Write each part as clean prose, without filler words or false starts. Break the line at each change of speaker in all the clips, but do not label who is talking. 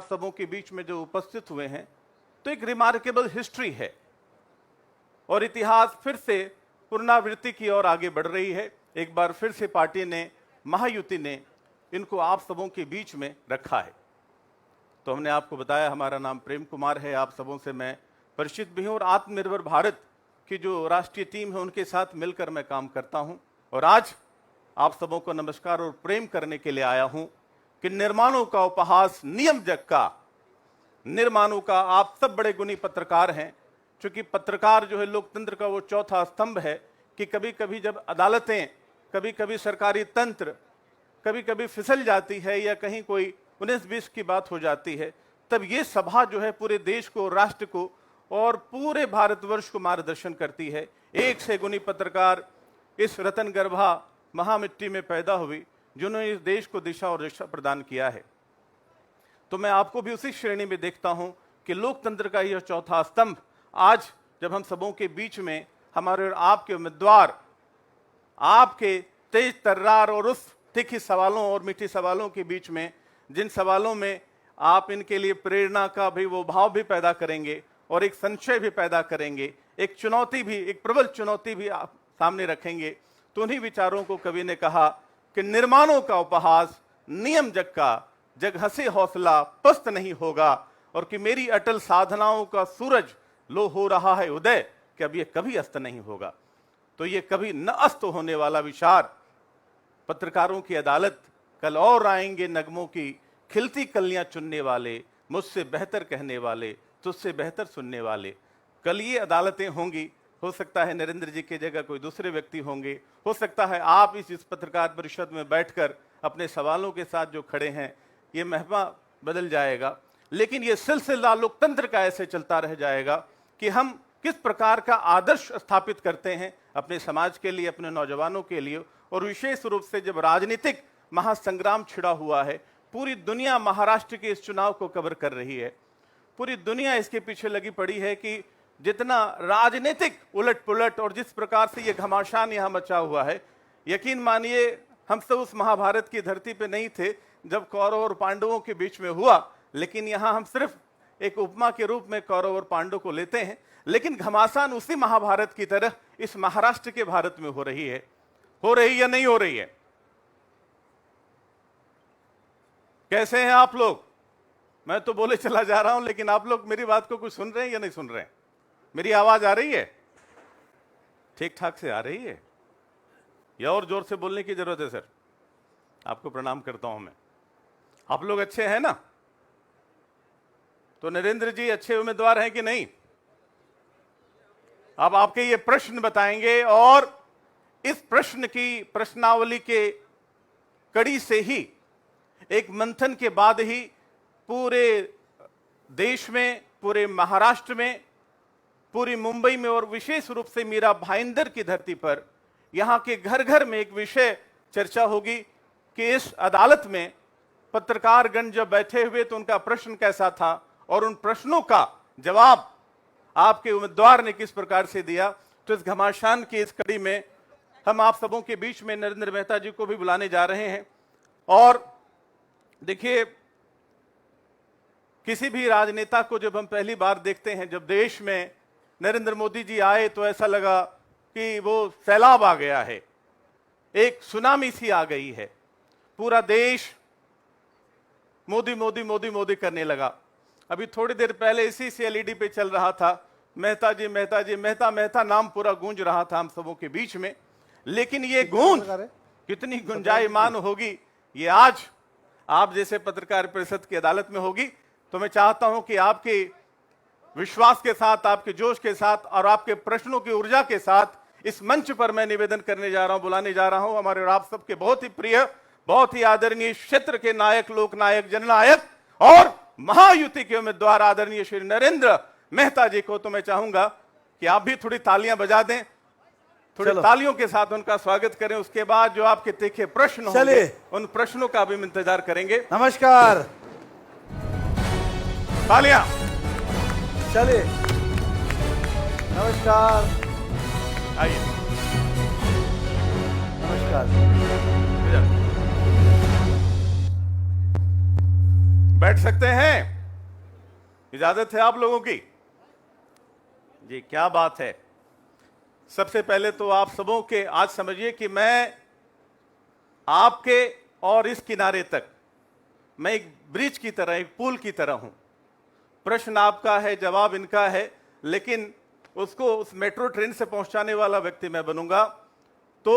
आप सबों के बीच में जो उपस्थित हुए हैं, तो एक रिमार्केबल हिस्ट्री है और इतिहास फिर से पुनरावृत्ति की ओर आगे बढ़ रही है। एक बार फिर से पार्टी ने, महायुति ने इनको आप सबों के बीच में रखा है। तो हमने आपको बताया हमारा नाम प्रेम कुमार है, आप सबों से मैं परिचित भी हूं और आत्मनिर्भर भारत की जो राष्ट्रीय टीम है उनके साथ मिलकर मैं काम करता हूं। और आज आप सबों को नमस्कार और प्रेम करने के लिए आया हूं कि निर्माणों का उपहास नियम जग का, निर्माणों का आप सब बड़े गुणी पत्रकार हैं, क्योंकि पत्रकार जो है लोकतंत्र का वो चौथा स्तंभ है कि कभी कभी जब अदालतें, कभी कभी सरकारी तंत्र कभी कभी फिसल जाती है या कहीं कोई 19-20 की बात हो जाती है, तब ये सभा जो है पूरे देश को, राष्ट्र को और पूरे भारतवर्ष को मार्गदर्शन करती है। एक से गुणी पत्रकार इस रतन गर्भा महामिट्टी में पैदा हुई जिन्होंने इस देश को दिशा और दिशा प्रदान किया है। तो मैं आपको भी उसी श्रेणी में देखता हूं कि लोकतंत्र का यह चौथा स्तंभ आज जब हम सबों के बीच में हमारे और आपके उम्मीदवार, आपके तेज तर्रार और उस तीखी सवालों और मीठी सवालों के बीच में, जिन सवालों में आप इनके लिए प्रेरणा का भी वो भाव भी पैदा करेंगे और एक संशय भी पैदा करेंगे, एक चुनौती भी, एक प्रबल चुनौती भी आप सामने रखेंगे, तो उन्हीं विचारों को कवि ने कहा कि निर्माणों का उपहास नियम जग का, जग हंसे हौसला पस्त नहीं होगा, और कि मेरी अटल साधनाओं का सूरज लो हो रहा है उदय, कि अब ये कभी अस्त नहीं होगा। तो ये कभी न अस्त होने वाला विचार, पत्रकारों की अदालत, कल और आएंगे नगमों की खिलती कलियां चुनने वाले, मुझसे बेहतर कहने वाले, तुझसे बेहतर सुनने वाले। कल ये अदालतें होंगी, हो सकता है नरेंद्र जी की जगह कोई दूसरे व्यक्ति होंगे, हो सकता है आप इस पत्रकार परिषद में बैठकर अपने सवालों के साथ जो खड़े हैं, ये महमा बदल जाएगा, लेकिन ये सिलसिला लोकतंत्र का ऐसे चलता रह जाएगा कि हम किस प्रकार का आदर्श स्थापित करते हैं अपने समाज के लिए, अपने नौजवानों के लिए। और विशेष रूप से जब राजनीतिक महासंग्राम छिड़ा हुआ है, पूरी दुनिया महाराष्ट्र के इस चुनाव को कवर कर रही है, पूरी दुनिया इसके पीछे लगी पड़ी है कि जितना राजनीतिक उलट पुलट और जिस प्रकार से ये घमासान यहां मचा हुआ है, यकीन मानिए हम सब उस महाभारत की धरती पे नहीं थे जब कौरव और पांडवों के बीच में हुआ, लेकिन यहां हम सिर्फ एक उपमा के रूप में कौरव और पांडव को लेते हैं, लेकिन घमासान उसी महाभारत की तरह इस महाराष्ट्र के भारत में हो रही है। हो रही या नहीं हो रही है? कैसे हैं आप लोग? मैं तो बोले चला जा रहा हूं, लेकिन आप लोग मेरी बात को कुछ सुन रहे हैं या नहीं सुन रहे हैं? मेरी आवाज आ रही है? ठीक ठाक से आ रही है या और जोर से बोलने की जरूरत है? सर आपको प्रणाम करता हूं मैं। आप लोग अच्छे हैं ना? तो नरेंद्र जी अच्छे उम्मीदवार हैं कि नहीं? अब आपके ये प्रश्न बताएंगे और इस प्रश्न की प्रश्नावली के कड़ी से ही, एक मंथन के बाद ही पूरे देश में, पूरे महाराष्ट्र में, पूरी मुंबई में और विशेष रूप से मीरा भाईंदर की धरती पर यहां के घर घर में एक विषय चर्चा होगी कि इस अदालत में पत्रकारगण जब बैठे हुए तो उनका प्रश्न कैसा था और उन प्रश्नों का जवाब आपके उम्मीदवार ने किस प्रकार से दिया। तो इस घमासान की इस कड़ी में हम आप सबों के बीच में नरेंद्र मेहता जी को भी बुलाने जा रहे हैं। और देखिए, किसी भी राजनेता को जब हम पहली बार देखते हैं, जब देश में नरेंद्र मोदी जी आए तो ऐसा लगा कि वो सैलाब आ गया है, एक सुनामी सी आ गई है, पूरा देश मोदी मोदी मोदी मोदी करने लगा। अभी थोड़ी देर पहले इसी CLED पे चल रहा था, मेहता जी मेहता जी, मेहता मेहता नाम पूरा गूंज रहा था हम सबों के बीच में। लेकिन ये गूंज कितनी गुंजायमान होगी, ये आज आप जैसे पत्रकार परिषद की अदालत में होगी। तो मैं चाहता हूं कि आपके विश्वास के साथ, आपके जोश के साथ और आपके प्रश्नों की ऊर्जा के साथ इस मंच पर मैं निवेदन करने जा रहा हूं, बुलाने जा रहा हूं हमारे और आप सबके बहुत ही प्रिय, बहुत ही आदरणीय क्षेत्र के नायक, लोकनायक, जननायक और महायुति के उम्मीदवार आदरणीय श्री नरेंद्र मेहता जी को। तो मैं चाहूंगा कि आप भी थोड़ी तालियां बजा दें, थोड़ी तालियों के साथ उनका स्वागत करें। उसके बाद जो आपके तीखे प्रश्न होंगे उन प्रश्नों का भी इंतजार करेंगे।
नमस्कार,
तालियां।
चलिए, नमस्कार,
आइए,
नमस्कार।
बैठ सकते हैं। इजाजत है आप लोगों की? जी, क्या बात है। सबसे पहले तो आप सबों के आज समझिए कि मैं आपके और इस किनारे तक मैं एक ब्रिज की तरह, एक पुल की तरह हूं। प्रश्न आपका है, जवाब इनका है, लेकिन उसको उस मेट्रो ट्रेन से पहुंचाने वाला व्यक्ति मैं बनूंगा। तो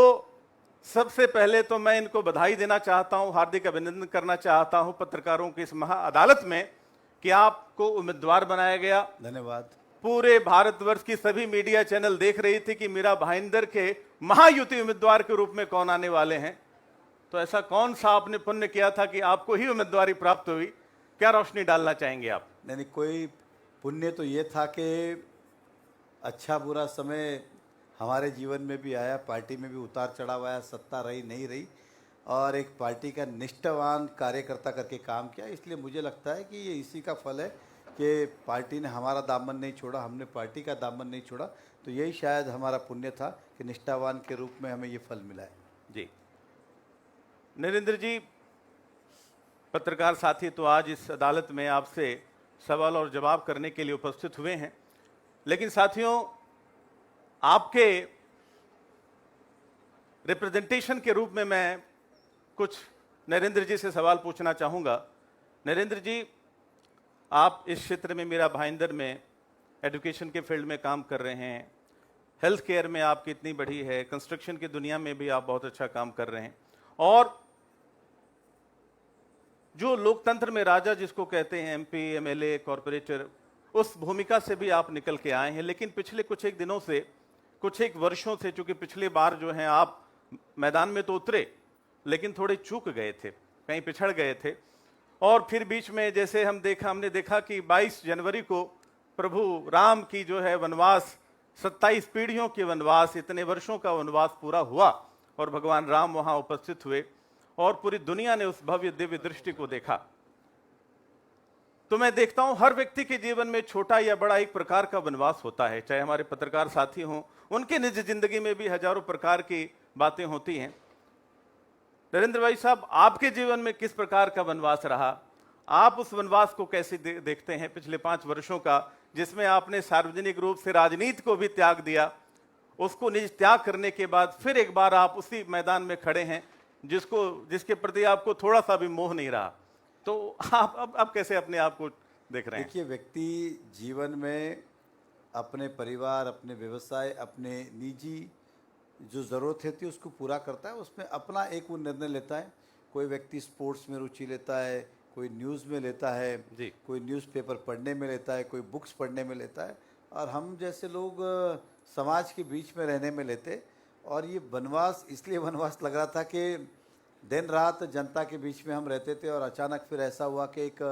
सबसे पहले तो मैं इनको बधाई देना चाहता हूं, हार्दिक अभिनंदन करना चाहता हूं पत्रकारों की इस महा अदालत में कि आपको उम्मीदवार बनाया गया।
धन्यवाद।
पूरे भारतवर्ष की सभी मीडिया चैनल देख रही थी कि मीरा भाईंदर के महायुति उम्मीदवार के रूप में कौन आने वाले हैं। तो ऐसा कौन सा आपने पुण्य किया था कि आपको ही उम्मीदवारी प्राप्त हुई? क्या रोशनी डालना चाहेंगे आप?
नहीं, कोई पुण्य तो ये था कि अच्छा बुरा समय हमारे जीवन में भी आया, पार्टी में भी उतार चढ़ाव आया, सत्ता रही नहीं रही, और एक पार्टी का निष्ठावान कार्यकर्ता करके काम किया। इसलिए मुझे लगता है कि ये इसी का फल है कि पार्टी ने हमारा दामन नहीं छोड़ा, हमने पार्टी का दामन नहीं छोड़ा। तो यही शायद हमारा पुण्य था कि निष्ठावान के रूप में हमें ये फल मिला है।
जी नरेंद्र जी, पत्रकार साथी तो आज इस अदालत में आपसे सवाल और जवाब करने के लिए उपस्थित हुए हैं, लेकिन साथियों आपके रिप्रेजेंटेशन के रूप में मैं कुछ नरेंद्र जी से सवाल पूछना चाहूँगा। नरेंद्र जी, आप इस क्षेत्र में मीरा भाईंदर में एजुकेशन के फील्ड में काम कर रहे हैं, हेल्थ केयर में आपकी इतनी बड़ी है, कंस्ट्रक्शन की दुनिया में भी आप बहुत अच्छा काम कर रहे हैं, और जो लोकतंत्र में राजा जिसको कहते हैं एमपी, एमएलए, कॉरपोरेटर, उस भूमिका से भी आप निकल के आए हैं। लेकिन पिछले कुछ एक दिनों से, कुछ एक वर्षों से, चूंकि पिछली बार जो है आप मैदान में तो उतरे लेकिन थोड़े चूक गए थे, कहीं पिछड़ गए थे, और फिर बीच में जैसे हमने देखा कि 22 जनवरी को प्रभु राम की जो है वनवास, 27 पीढ़ियों के वनवास, इतने वर्षों का वनवास पूरा हुआ और भगवान राम वहां उपस्थित हुए और पूरी दुनिया ने उस भव्य दिव्य दृष्टि को देखा। तो मैं देखता हूं हर व्यक्ति के जीवन में छोटा या बड़ा एक प्रकार का वनवास होता है, चाहे हमारे पत्रकार साथी हों, उनके निज जिंदगी में भी हजारों प्रकार की बातें होती हैं। नरेंद्र भाई साहब, आपके जीवन में किस प्रकार का वनवास रहा? आप उस वनवास को कैसे देखते हैं पिछले 5 वर्षों का, जिसमें आपने सार्वजनिक रूप से राजनीति को भी त्याग दिया, उसको निज त्याग करने के बाद फिर एक बार आप उसी मैदान में खड़े हैं जिसके प्रति आपको थोड़ा सा भी मोह नहीं रहा। तो आप कैसे अपने आप को देख रहे हैं?
देखिए, व्यक्ति जीवन में अपने परिवार, अपने व्यवसाय, अपने निजी जो ज़रूरत होती है उसको पूरा करता है, उसमें अपना एक वो निर्णय लेता है। कोई व्यक्ति स्पोर्ट्स में रुचि लेता है, कोई न्यूज़ में लेता है
जी।
कोई न्यूज़पेपर पढ़ने में लेता है, कोई बुक्स पढ़ने में लेता है, और हम जैसे लोग समाज के बीच में रहने में लेते। और ये वनवास इसलिए वनवास लग रहा था कि दिन रात जनता के बीच में हम रहते थे, और अचानक फिर ऐसा हुआ कि एक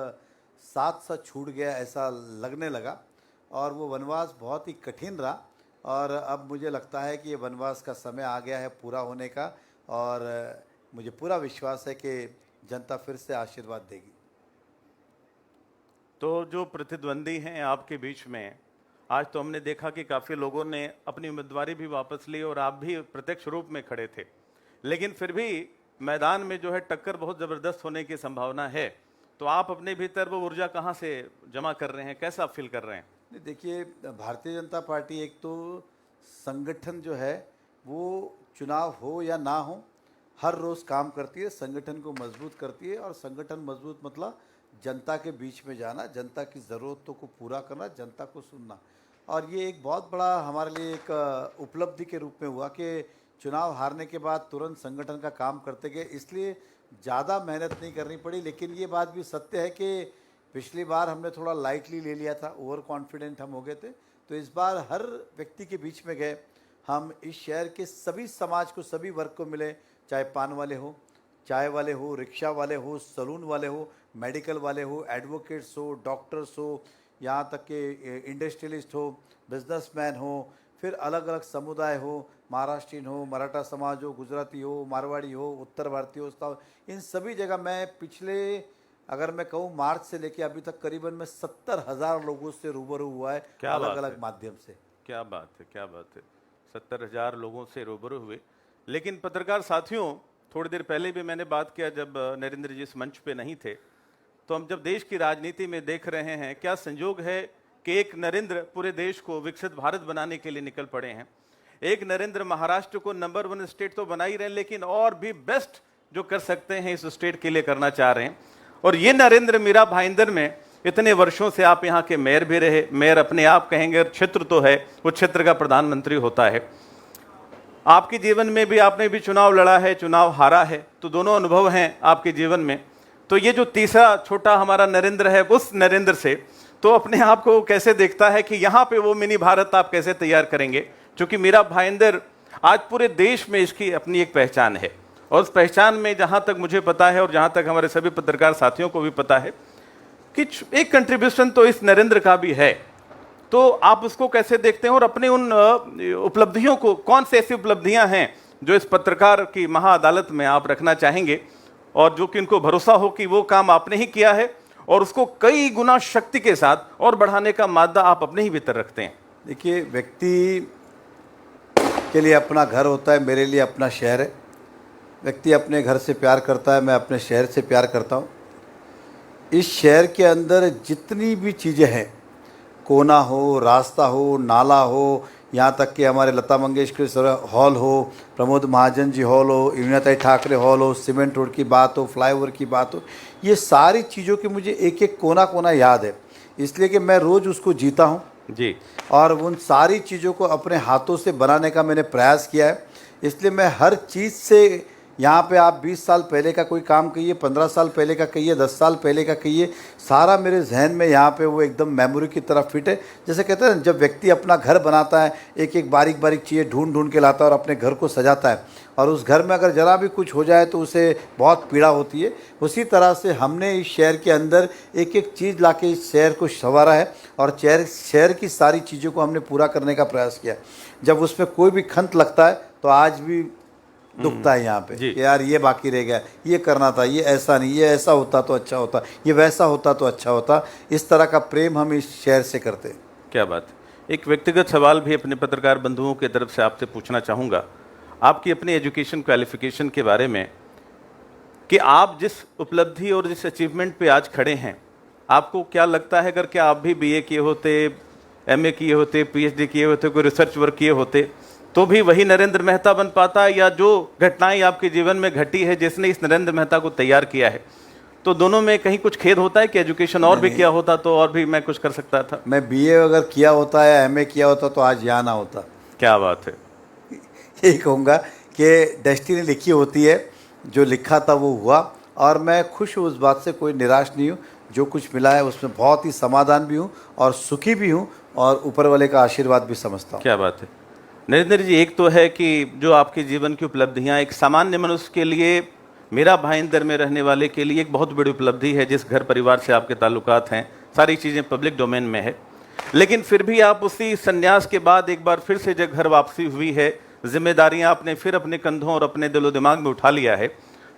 साथ सा छूट गया, ऐसा लगने लगा, और वो वनवास बहुत ही कठिन रहा। और अब मुझे लगता है कि ये वनवास का समय आ गया है पूरा होने का, और मुझे पूरा विश्वास है कि जनता फिर से आशीर्वाद देगी।
तो जो प्रतिद्वंदी हैं आपके बीच में, आज तो हमने देखा कि काफ़ी लोगों ने अपनी उम्मीदवारी भी वापस ली और आप भी प्रत्यक्ष रूप में खड़े थे, लेकिन फिर भी मैदान में जो है टक्कर बहुत ज़बरदस्त होने की संभावना है। तो आप अपने भीतर वो ऊर्जा कहाँ से जमा कर रहे हैं, कैसा फील कर रहे हैं?
देखिए, भारतीय जनता पार्टी एक तो संगठन जो है वो चुनाव हो या ना हो हर रोज़ काम करती है, संगठन को मजबूत करती है। और संगठन मजबूत मतलब जनता के बीच में जाना, जनता की ज़रूरतों को पूरा करना, जनता को सुनना। और ये एक बहुत बड़ा हमारे लिए एक उपलब्धि के रूप में हुआ कि चुनाव हारने के बाद तुरंत संगठन का काम करते गए, इसलिए ज़्यादा मेहनत नहीं करनी पड़ी। लेकिन ये बात भी सत्य है कि पिछली बार हमने थोड़ा लाइटली ले लिया था, ओवर कॉन्फिडेंट हम हो गए थे। तो इस बार हर व्यक्ति के बीच में गए, हम इस शहर के सभी समाज को, सभी वर्ग को मिले, चाहे पान वाले हो, चाय वाले हो, रिक्शा वाले हो, सलून वाले हो, मेडिकल वाले हो, एडवोकेट्स हो, डॉक्टर्स हो, यहाँ तक कि इंडस्ट्रियलिस्ट हो, बिजनेसमैन हो, फिर अलग अलग समुदाय हो, महाराष्ट्रीयन हो, मराठा समाज हो, गुजराती हो, मारवाड़ी हो, उत्तर भारतीय हो, इन सभी जगह मैं पिछले, अगर मैं कहूँ मार्च से लेके अभी तक करीबन मैं 70,000 लोगों से रूबरू हुआ है, अलग अलग माध्यम से।
क्या बात है, क्या बात है। 70,000 लोगों से रूबरू हुए। लेकिन पत्रकार साथियों, थोड़ी देर पहले भी मैंने बात किया जब नरेंद्र जी इस मंच पे नहीं थे, तो हम जब देश की राजनीति में देख रहे हैं, क्या संयोग है कि एक नरेंद्र पूरे देश को विकसित भारत बनाने के लिए निकल पड़े हैं। एक नरेंद्र महाराष्ट्र को नंबर 1 स्टेट तो बना ही रहे हैं, लेकिन और भी बेस्ट जो कर सकते हैं इस स्टेट के लिए करना चाह रहे हैं। और ये नरेंद्र मीरा भाईंदर में इतने वर्षों से आप यहाँ के मेयर भी रहे, मेयर अपने आप कहेंगे, और क्षेत्र तो है, वो क्षेत्र का प्रधानमंत्री होता है। आपके जीवन में भी आपने भी चुनाव लड़ा है, चुनाव हारा है, तो दोनों अनुभव हैं आपके जीवन में। तो ये जो तीसरा छोटा हमारा नरेंद्र है, उस नरेंद्र से तो अपने आप को कैसे देखता है कि यहाँ पे वो मिनी भारत आप कैसे तैयार करेंगे, क्योंकि मीरा भाईंदर आज पूरे देश में इसकी अपनी एक पहचान है। और उस पहचान में जहाँ तक मुझे पता है और जहाँ तक हमारे सभी पत्रकार साथियों को भी पता है कि एक कंट्रीब्यूशन तो इस नरेंद्र का भी है। तो आप उसको कैसे देखते हैं और अपने उन उपलब्धियों को, कौन सी ऐसी उपलब्धियां हैं जो इस पत्रकार की महाअदालत में आप रखना चाहेंगे और जो कि इनको भरोसा हो कि वो काम आपने ही किया है और उसको कई गुना शक्ति के साथ और बढ़ाने का मादा आप अपने ही भीतर रखते हैं?
देखिए, व्यक्ति के लिए अपना घर होता है, मेरे लिए अपना शहर है। व्यक्ति अपने घर से प्यार करता है, मैं अपने शहर से प्यार करता हूँ। इस शहर के अंदर जितनी भी चीज़ें हैं, कोना हो, रास्ता हो, नाला हो, यहाँ तक कि हमारे लता मंगेशकर हॉल हो, प्रमोद महाजन जी हॉल हो, इंदिरा ठाकरे हॉल हो, सीमेंट रोड की बात हो, फ्लाईओवर की बात हो, ये सारी चीज़ों की मुझे एक एक कोना कोना याद है, इसलिए कि मैं रोज़ उसको जीता हूँ
जी।
और उन सारी चीज़ों को अपने हाथों से बनाने का मैंने प्रयास किया है। इसलिए मैं हर चीज़ से, यहाँ पे आप 20 साल पहले का कोई काम कहिए, 15 साल पहले का कहिए, 10 साल पहले का कहिए, सारा मेरे जहन में यहाँ पे वो एकदम मेमोरी की तरह फिट है। जैसे कहते हैं ना, जब व्यक्ति अपना घर बनाता है, एक एक बारीक बारीक चीज़ें ढूंढ ढूंढ के लाता है और अपने घर को सजाता है, और उस घर में अगर ज़रा भी कुछ हो जाए तो उसे बहुत पीड़ा होती है। उसी तरह से हमने इस शहर के अंदर एक एक चीज़ ला के इस शहर को संवारा है और शहर की सारी चीज़ों को हमने पूरा करने का प्रयास किया। जब उसमें कोई भी खंत लगता है तो आज भी दुखता है यहाँ पे कि यार ये बाकी रह गया, ये करना था, ये ऐसा नहीं, ये ऐसा होता तो अच्छा होता, ये वैसा होता तो अच्छा होता। इस तरह का प्रेम हम इस शहर से करते हैं।
क्या बात है। एक व्यक्तिगत सवाल भी अपने पत्रकार बंधुओं की तरफ से आपसे पूछना चाहूँगा, आपकी अपनी एजुकेशन क्वालिफिकेशन के बारे में, कि आप जिस उपलब्धि और जिस अचीवमेंट पे आज खड़े हैं, आपको क्या लगता है अगर क्या आप भी BA किए होते, MA किए होते, PhD किए होते, कोई रिसर्च वर्क किए होते, तो भी वही नरेंद्र मेहता बन पाता, या जो घटनाएं आपके जीवन में घटी है जिसने इस नरेंद्र मेहता को तैयार किया है, तो दोनों में कहीं कुछ खेद होता है कि एजुकेशन और भी किया होता तो और भी मैं कुछ कर सकता था?
मैं BA अगर किया होता या MA किया होता तो आज यहाँ ना होता।
क्या बात है।
यही कहूँगा कि डेस्टिनी लिखी होती है, जो लिखा था वो हुआ, और मैं खुश हूँ उस बात से, कोई निराश नहीं हूँ। जो कुछ मिला है उसमें बहुत ही समाधान भी हूँ और सुखी भी हूँ और ऊपर वाले का आशीर्वाद भी समझता हूँ।
क्या बात है नरेंद्र जी। एक तो है कि जो आपके जीवन की उपलब्धियां एक सामान्य मनुष्य के लिए, मीरा भाईंदर में रहने वाले के लिए एक बहुत बड़ी उपलब्धि है। जिस घर परिवार से आपके ताल्लुकात हैं, सारी चीज़ें पब्लिक डोमेन में है, लेकिन फिर भी आप उसी संन्यास के बाद एक बार फिर से जब घर वापसी हुई है, जिम्मेदारियां आपने फिर अपने कंधों और अपने दिलो दिमाग में उठा लिया है,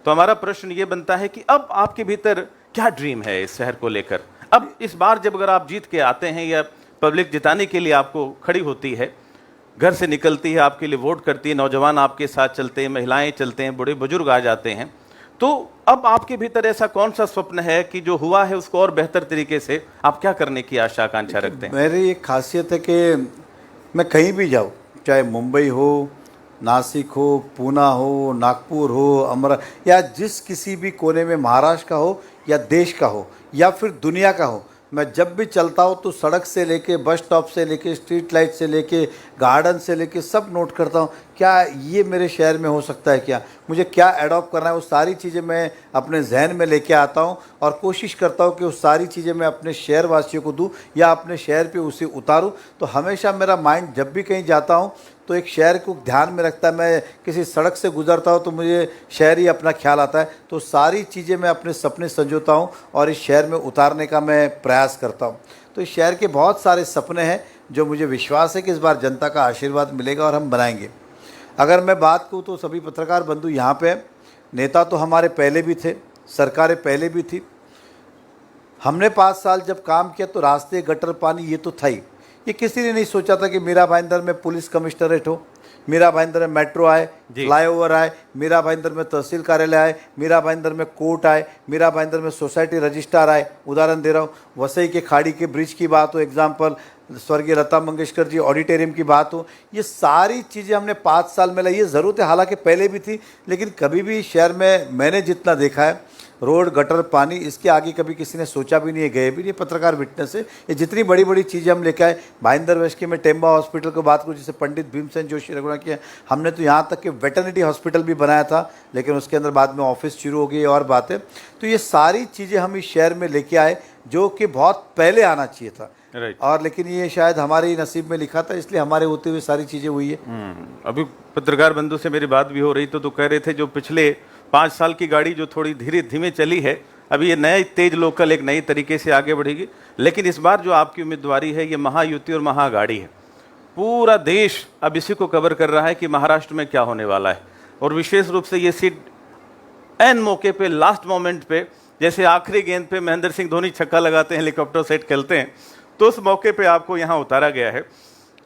तो हमारा प्रश्न ये बनता है कि अब आपके भीतर क्या ड्रीम है इस शहर को लेकर? अब इस बार जब अगर आप जीत के आते हैं या पब्लिक जिताने के लिए आपको खड़ी होती है, घर से निकलती है, आपके लिए वोट करती है, नौजवान आपके साथ चलते हैं, महिलाएं चलते हैं, बूढ़े बुजुर्ग आ जाते हैं, तो अब आपके भीतर ऐसा कौन सा स्वप्न है कि जो हुआ है उसको और बेहतर तरीके से आप क्या करने की आशा आकांक्षा रखते हैं?
मेरी एक खासियत है कि मैं कहीं भी जाऊँ, चाहे मुंबई हो, नासिक हो, पूना हो, नागपुर हो, या जिस किसी भी कोने में महाराष्ट्र का हो या देश का हो या फिर दुनिया का हो, मैं जब भी चलता हूँ तो सड़क से लेके, बस स्टॉप से लेके, स्ट्रीट लाइट से लेके, गार्डन से लेके सब नोट करता हूँ, क्या ये मेरे शहर में हो सकता है, क्या मुझे क्या अडॉप्ट करना है, वो सारी चीज़ें मैं अपने जहन में लेके आता हूँ और कोशिश करता हूँ कि उस सारी चीज़ें मैं अपने शहर वासियों को दूँ या अपने शहर पे उसे उतारूँ। तो हमेशा मेरा माइंड जब भी कहीं जाता हूँ तो एक शहर को ध्यान में रखता है। मैं किसी सड़क से गुजरता हूँ तो मुझे शहर ही अपना ख्याल आता है। तो सारी चीज़ें मैं अपने सपने संजोता हूँ और इस शहर में उतारने का मैं प्रयास करता हूँ। तो इस शहर के बहुत सारे सपने हैं जो मुझे विश्वास है कि इस बार जनता का आशीर्वाद मिलेगा और हम बनाएंगे। अगर मैं बात करूँ तो सभी पत्रकार बंधु यहाँ पे, नेता तो हमारे पहले भी थे, सरकारें पहले भी थी। हमने 5 साल जब काम किया तो रास्ते, गटर, पानी ये तो था ही। ये किसी ने नहीं सोचा था कि मीरा भाईंदर में पुलिस कमिश्नरेट हो, मीरा भाईंदर में मेट्रो आए,
जी।
फ्लाईओवर आए, मीरा भाईंदर में तहसील कार्यालय आए, मीरा भाईंदर में कोर्ट आए, मीरा भाईंदर में सोसाइटी रजिस्ट्रार आए। उदाहरण दे रहा हूँ, वसई के खाड़ी के ब्रिज की बात हो, एग्जाम्पल स्वर्गीय लता मंगेशकर जी ऑडिटोरियम की बात हो, ये सारी चीज़ें हमने 5 साल में लाई। ये ज़रूरत है, हालांकि पहले भी थी, लेकिन कभी भी शहर में मैंने जितना देखा है, रोड, गटर, पानी, इसके आगे कभी किसी ने सोचा भी नहीं है, गए भी नहीं। पत्रकार विटनेस है। ये जितनी बड़ी बड़ी चीज़ें हम लेके आए, भाईंदर वेस्की में टेम्बा हॉस्पिटल की बात करूँ, जिसे पंडित भीमसेन जोशी रघुना किया, हमने तो यहाँ तक कि वेटर्निटी हॉस्पिटल भी बनाया था, लेकिन उसके अंदर बाद में ऑफिस शुरू हो गई और बात है। तो ये सारी चीज़ें हम इस शहर में लेके आए, जो कि बहुत पहले आना चाहिए था।
राइट।
और लेकिन ये शायद हमारे ही नसीब में लिखा था, इसलिए हमारे होते हुए सारी चीज़ें हुई है।
अभी पत्रकार बंधु से मेरी बात भी हो रही तो कह रहे थे जो पिछले 5 साल की गाड़ी जो थोड़ी धीमे चली है, अभी ये नए तेज लोकल एक नई तरीके से आगे बढ़ेगी। लेकिन इस बार जो आपकी उम्मीदवारी है, ये महायुति और महागाड़ी है। पूरा देश अब इसी को कवर कर रहा है कि महाराष्ट्र में क्या होने वाला है, और विशेष रूप से ये सीट एन मौके पे, लास्ट मोमेंट पे, जैसे आखिरी गेंद पे महेंद्र सिंह धोनी छक्का लगाते हैं, हेलीकॉप्टर सेट खेलते हैं, तो उस मौके पे आपको यहाँ उतारा गया है।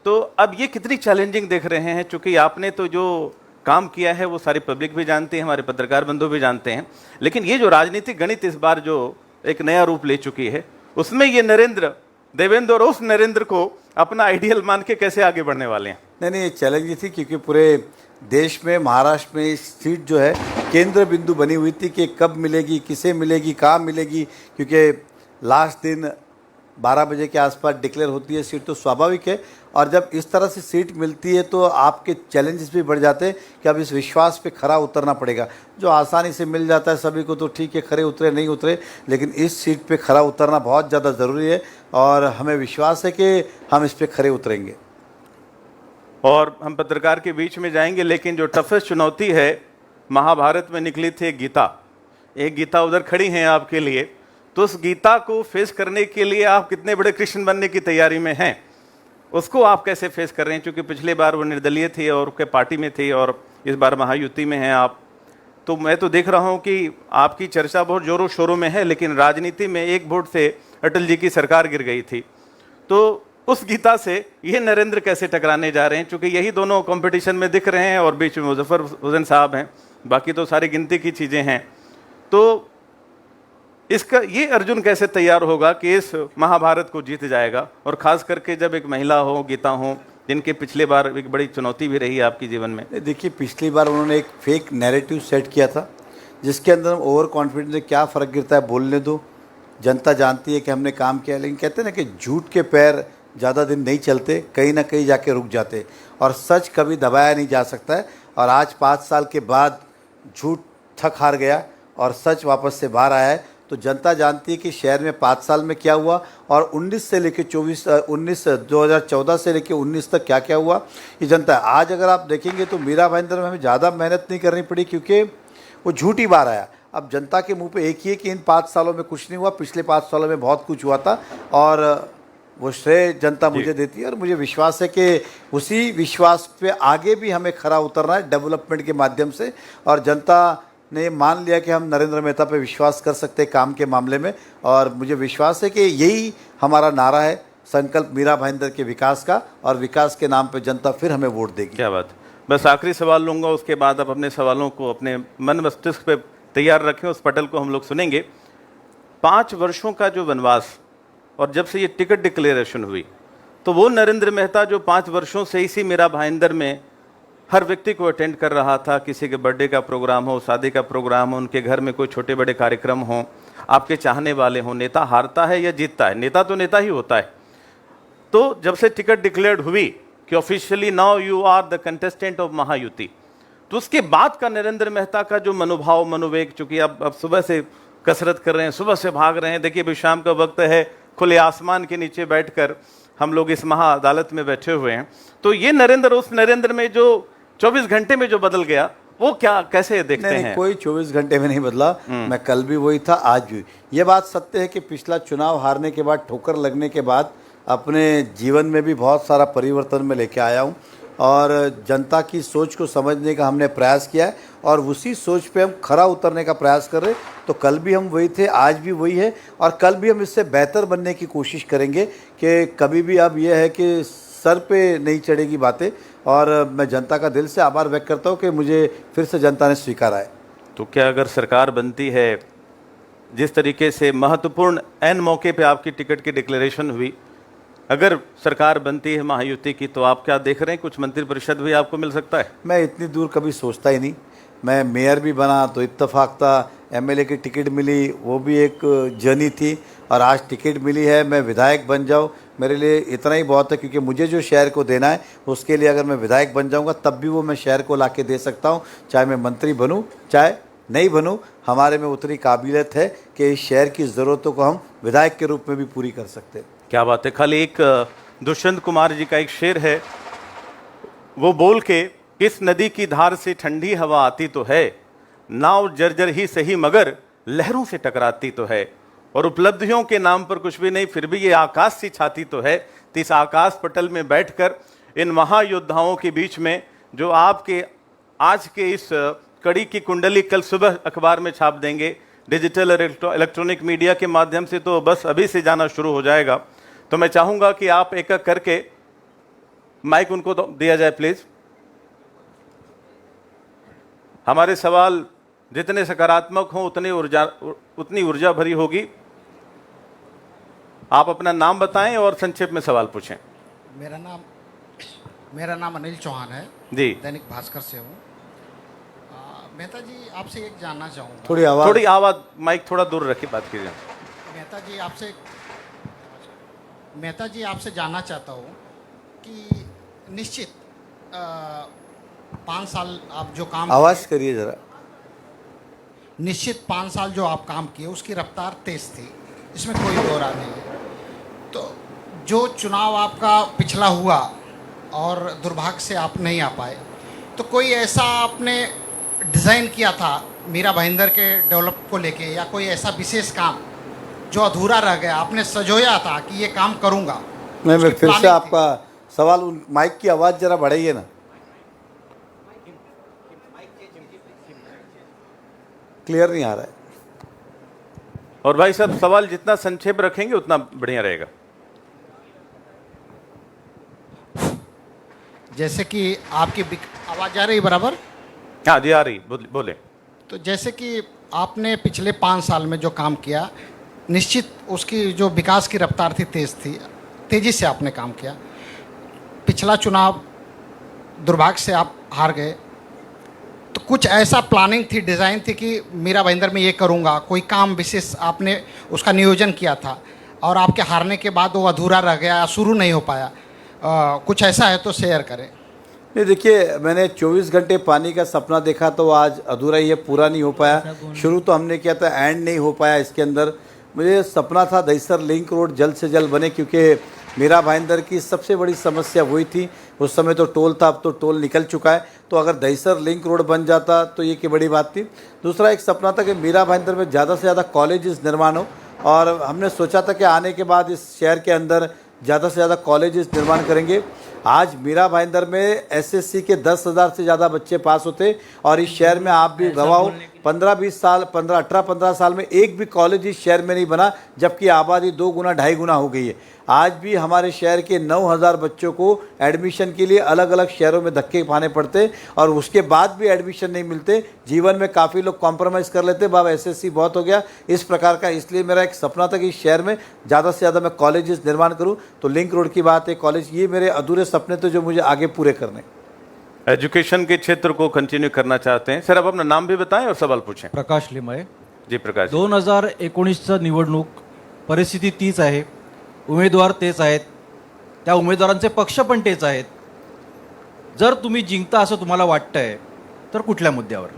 तो अब ये कितनी चैलेंजिंग देख रहे हैं, चूंकि आपने तो जो काम किया है वो सारी पब्लिक भी जानती है, हमारे पत्रकार बंधु भी जानते हैं, लेकिन ये जो राजनीतिक गणित इस बार जो एक नया रूप ले चुकी है, उसमें ये नरेंद्र, देवेंद्र और उस नरेंद्र को अपना आइडियल मान के कैसे आगे बढ़ने वाले हैं?
नहीं, ये चैलेंज थी, क्योंकि पूरे देश में महाराष्ट्र में इस सीट जो है केंद्र बिंदु बनी हुई थी कि कब मिलेगी, किसे मिलेगी, कहाँ मिलेगी, क्योंकि लास्ट दिन 12 बजे के आसपास डिक्लेयर होती है सीट, तो स्वाभाविक है। और जब इस तरह से सीट मिलती है तो आपके चैलेंजेस भी बढ़ जाते हैं कि अब इस विश्वास पे खरा उतरना पड़ेगा। जो आसानी से मिल जाता है सभी को तो ठीक है, खरे उतरे नहीं उतरे, लेकिन इस सीट पे खरा उतरना बहुत ज़्यादा ज़रूरी है, और हमें विश्वास है कि हम इस पे खरे उतरेंगे।
और हम पत्रकार के बीच में जाएंगे, लेकिन जो टफेस्ट चुनौती है, महाभारत में निकली थी एक गीता उधर खड़ी हैं आपके लिए, तो उस गीता को फेस करने के लिए आप कितने बड़े कृष्ण बनने की तैयारी में हैं, उसको आप कैसे फेस कर रहे हैं? क्योंकि पिछली बार वो निर्दलीय थे और के पार्टी में थे, और इस बार महायुति में हैं आप। तो मैं तो देख रहा हूं कि आपकी चर्चा बहुत जोरों शोरों में है, लेकिन राजनीति में एक वोट से अटल जी की सरकार गिर गई थी। तो उस गीता से ये नरेंद्र कैसे टकराने जा रहे हैं? क्योंकि यही दोनों कंपटीशन में दिख रहे हैं, और बीच में मुजफ्फर हुसैन साहब हैं, बाकी तो सारी गिनती की चीज़ें हैं। तो इसका ये अर्जुन कैसे तैयार होगा कि इस महाभारत को जीत जाएगा, और खास करके जब एक महिला हो, गीता हो, जिनके पिछले बार एक बड़ी चुनौती भी रही आपके जीवन में?
देखिए, पिछली बार उन्होंने एक फेक नैरेटिव सेट किया था, जिसके अंदर ओवर कॉन्फिडेंस से क्या फ़र्क गिरता है, बोलने दो, जनता जानती है कि हमने काम किया। लेकिन कहते हैं ना कि झूठ के पैर ज़्यादा दिन नहीं चलते, कहीं ना कहीं जाके रुक जाते, और सच कभी दबाया नहीं जा सकता है। और आज 5 साल के बाद झूठ थक हार गया और सच वापस से बाहर आया है। तो जनता जानती है कि शहर में 5 साल में क्या हुआ, और 19 से लेकर 2014 से लेकर 19 तक क्या क्या हुआ, ये जनता है। आज अगर आप देखेंगे तो मीरा भाईंदर में हमें ज़्यादा मेहनत नहीं करनी पड़ी, क्योंकि वो झूठ ही बाहर आया। अब जनता के मुंह पे एक ही है कि इन 5 सालों में कुछ नहीं हुआ, पिछले 5 सालों में बहुत कुछ हुआ था, और वो श्रेय जनता मुझे देती है। और मुझे विश्वास है कि उसी विश्वास पे आगे भी हमें खरा उतरना है डेवलपमेंट के माध्यम से। और जनता ने मान लिया कि हम नरेंद्र मेहता पे विश्वास कर सकते हैं काम के मामले में, और मुझे विश्वास है कि यही हमारा नारा है, संकल्प मीरा भाईंदर के विकास का, और विकास के नाम पे जनता फिर हमें वोट देगी।
क्या बात। बस आखिरी सवाल लूँगा, उसके बाद आप अपने सवालों को अपने मन मस्तिष्क पे तैयार रखें, उस पटल को हम लोग सुनेंगे। 5 वर्षों का जो वनवास, और जब से ये टिकट डिक्लेरेशन हुई, तो वो नरेंद्र मेहता जो 5 वर्षों से इसी मीरा भाईंदर में हर व्यक्ति को अटेंड कर रहा था, किसी के बर्थडे का प्रोग्राम हो, शादी का प्रोग्राम हो, उनके घर में कोई छोटे बड़े कार्यक्रम हो, आपके चाहने वाले हों, नेता हारता है या जीतता है, नेता तो नेता ही होता है। तो जब से टिकट डिक्लेयर्ड हुई कि officially now you are the contestant of Mahayuti, तो उसके बाद का नरेंद्र मेहता का जो मनोभाव, मनोवेग, चूंकि अब सुबह से कसरत कर रहे हैं, सुबह से भाग रहे हैं, देखिए अभी शाम का वक्त है, खुले आसमान के नीचे बैठकर हम लोग इस महा अदालत में बैठे हुए हैं, तो ये नरेंद्र उस नरेंद्र में जो 24 घंटे में जो बदल गया, वो क्या कैसे देखते हैं?
कोई 24 घंटे में नहीं बदला। मैं कल भी वही था, आज भी। ये बात सत्य है कि पिछला चुनाव हारने के बाद, ठोकर लगने के बाद, अपने जीवन में भी बहुत सारा परिवर्तन में लेके आया हूँ, और जनता की सोच को समझने का हमने प्रयास किया है, और उसी सोच पे हम खरा उतरने का प्रयास कर रहे हैं। तो कल भी हम वही थे, आज भी वही है, और कल भी हम इससे बेहतर बनने की कोशिश करेंगे। कि कभी भी अब यह है कि सर पे नहीं चढ़ेगी बातें, और मैं जनता का दिल से आभार व्यक्त करता हूँ कि मुझे फिर से जनता ने स्वीकारा है।
तो क्या अगर सरकार बनती है, जिस तरीके से महत्वपूर्ण एन मौके पे आपकी टिकट की डिक्लेरेशन हुई, अगर सरकार बनती है महायुति की, तो आप क्या देख रहे हैं कुछ मंत्रिपरिषद भी आपको मिल सकता है?
मैं इतनी दूर कभी सोचता ही नहीं। मैं मेयर भी बना तो इत्तेफाक था, एमएलए की टिकट मिली वो भी एक जर्नी थी, और आज टिकट मिली है मैं विधायक बन जाऊं, मेरे लिए इतना ही बहुत है, क्योंकि मुझे जो शहर को देना है उसके लिए अगर मैं विधायक बन जाऊंगा तब भी वो मैं शहर को ला के दे सकता हूं, चाहे मैं मंत्री बनूं चाहे नहीं बनूं। हमारे में उतनी काबिलियत है कि इस शहर की ज़रूरतों को हम विधायक के रूप में भी पूरी कर सकते हैं।
क्या बात है। खाली एक दुष्यंत कुमार जी का एक शेर है, वो बोल के, किस नदी की धार से ठंडी हवा आती तो है, नाव जर्जर ही सही मगर लहरों से टकराती तो है, और उपलब्धियों के नाम पर कुछ भी नहीं फिर भी ये आकाश सी छाती तो है। तो इस आकाश पटल में बैठकर इन महायोद्धाओं के बीच में जो आपके आज के इस कड़ी की कुंडली कल सुबह अखबार में छाप देंगे, डिजिटल और इलेक्ट्रॉनिक मीडिया के माध्यम से तो बस अभी से जाना शुरू हो जाएगा। तो मैं चाहूंगा कि आप एक एक करके माइक उनको दिया जाए प्लीज। हमारे सवाल जितने सकारात्मक हों उतनी ऊर्जा भरी होगी। आप अपना नाम बताएं और संक्षेप में सवाल पूछें।
मेरा नाम अनिल चौहान है
जी,
दैनिक भास्कर से हूँ। मेहता जी आपसे एक जानना चाहूँगा।
थोड़ी
आवाज माइक थोड़ा दूर रखी बात कीजिए।
मेहता जी आपसे जानना चाहता हूँ कि निश्चित 5 साल आप जो काम
आवाज़ करिए ज़रा।
निश्चित 5 साल जो आप काम किए उसकी रफ्तार तेज थी, इसमें कोई दो राय नहीं है। तो जो चुनाव आपका पिछला हुआ और दुर्भाग्य से आप नहीं आ पाए, तो कोई ऐसा आपने डिज़ाइन किया था मीरा भाईंदर के डेवलप को लेके, या कोई ऐसा विशेष काम जो अधूरा रह गया, आपने सजोया था कि ये काम करूँगा?
मैं फिर से आपका सवाल, माइक की आवाज़ ज़रा बढ़ाइए ना, क्लियर नहीं आ रहा है।
और भाई साहब सवाल जितना संक्षेप रखेंगे उतना बढ़िया रहेगा।
जैसे कि आपकी आवाज़ आ रही बराबर?
हाँ जी आ रही, बोले।
तो जैसे कि आपने पिछले 5 साल में जो काम किया, निश्चित उसकी जो विकास की रफ्तार थी तेज़ी से आपने काम किया। पिछला चुनाव दुर्भाग्य से आप हार गए, तो कुछ ऐसा प्लानिंग थी, डिज़ाइन थी कि मीरा भाईंदर में ये करूँगा, कोई काम विशेष आपने उसका नियोजन किया था और आपके हारने के बाद वो अधूरा रह गया, शुरू नहीं हो पाया, कुछ ऐसा है तो शेयर करें।
नहीं देखिए, मैंने 24 घंटे पानी का सपना देखा तो आज अधूरा ही है, पूरा नहीं हो पाया। शुरू तो हमने किया था, एंड नहीं हो पाया। इसके अंदर मुझे सपना था दहिसर लिंक रोड जल्द से जल्द बने, क्योंकि मीरा भाईंदर की सबसे बड़ी समस्या वही थी। उस समय तो टोल था, अब तो टोल निकल चुका है, तो अगर दहिसर लिंक रोड बन जाता तो ये की बड़ी बात थी। दूसरा एक सपना था कि मीरा भाईंदर में ज़्यादा से ज़्यादा कॉलेजेस निर्माण हो, और हमने सोचा था कि आने के बाद इस शहर के अंदर ज़्यादा से ज़्यादा कॉलेजेस निर्माण करेंगे। आज मीरा भाईंदर में एसएससी के 10,000 से ज़्यादा बच्चे पास होते, और इस शहर में आप भी गवाह हो, 18-15 साल में एक भी कॉलेज इस शहर में नहीं बना, जबकि आबादी 2 गुना 2.5 गुना हो गई है। आज भी हमारे शहर के 9,000 बच्चों को एडमिशन के लिए अलग अलग शहरों में धक्के खाने पड़ते, और उसके बाद भी एडमिशन नहीं मिलते। जीवन में काफ़ी लोग कॉम्प्रोमाइज़ कर लेते, बाबा एसएससी बहुत हो गया, इस प्रकार का। इसलिए मेरा एक सपना था कि इस शहर में ज़्यादा से ज़्यादा मैं कॉलेजेस निर्माण करूँ। तो लिंक रोड की बात है, कॉलेज, ये मेरे अधूरे सपने थे जो मुझे आगे पूरे करने।
एजुकेशन के क्षेत्र को कंटिन्यू करना चाहते हैं। सर, आप अपना नाम भी बताएं और सवाल पूछें।
प्रकाश लिमये।
जी प्रकाश।
2019चं निवडणूक परिस्थिती तीच आहे, उमेदवार तेच आहेत, त्या उमेदवारांचे पक्ष पण तेच आहेत। जर तुम्ही जिंकता असं तुम्हाला वाटतंय तर कुठल्या मुद्द्यावर?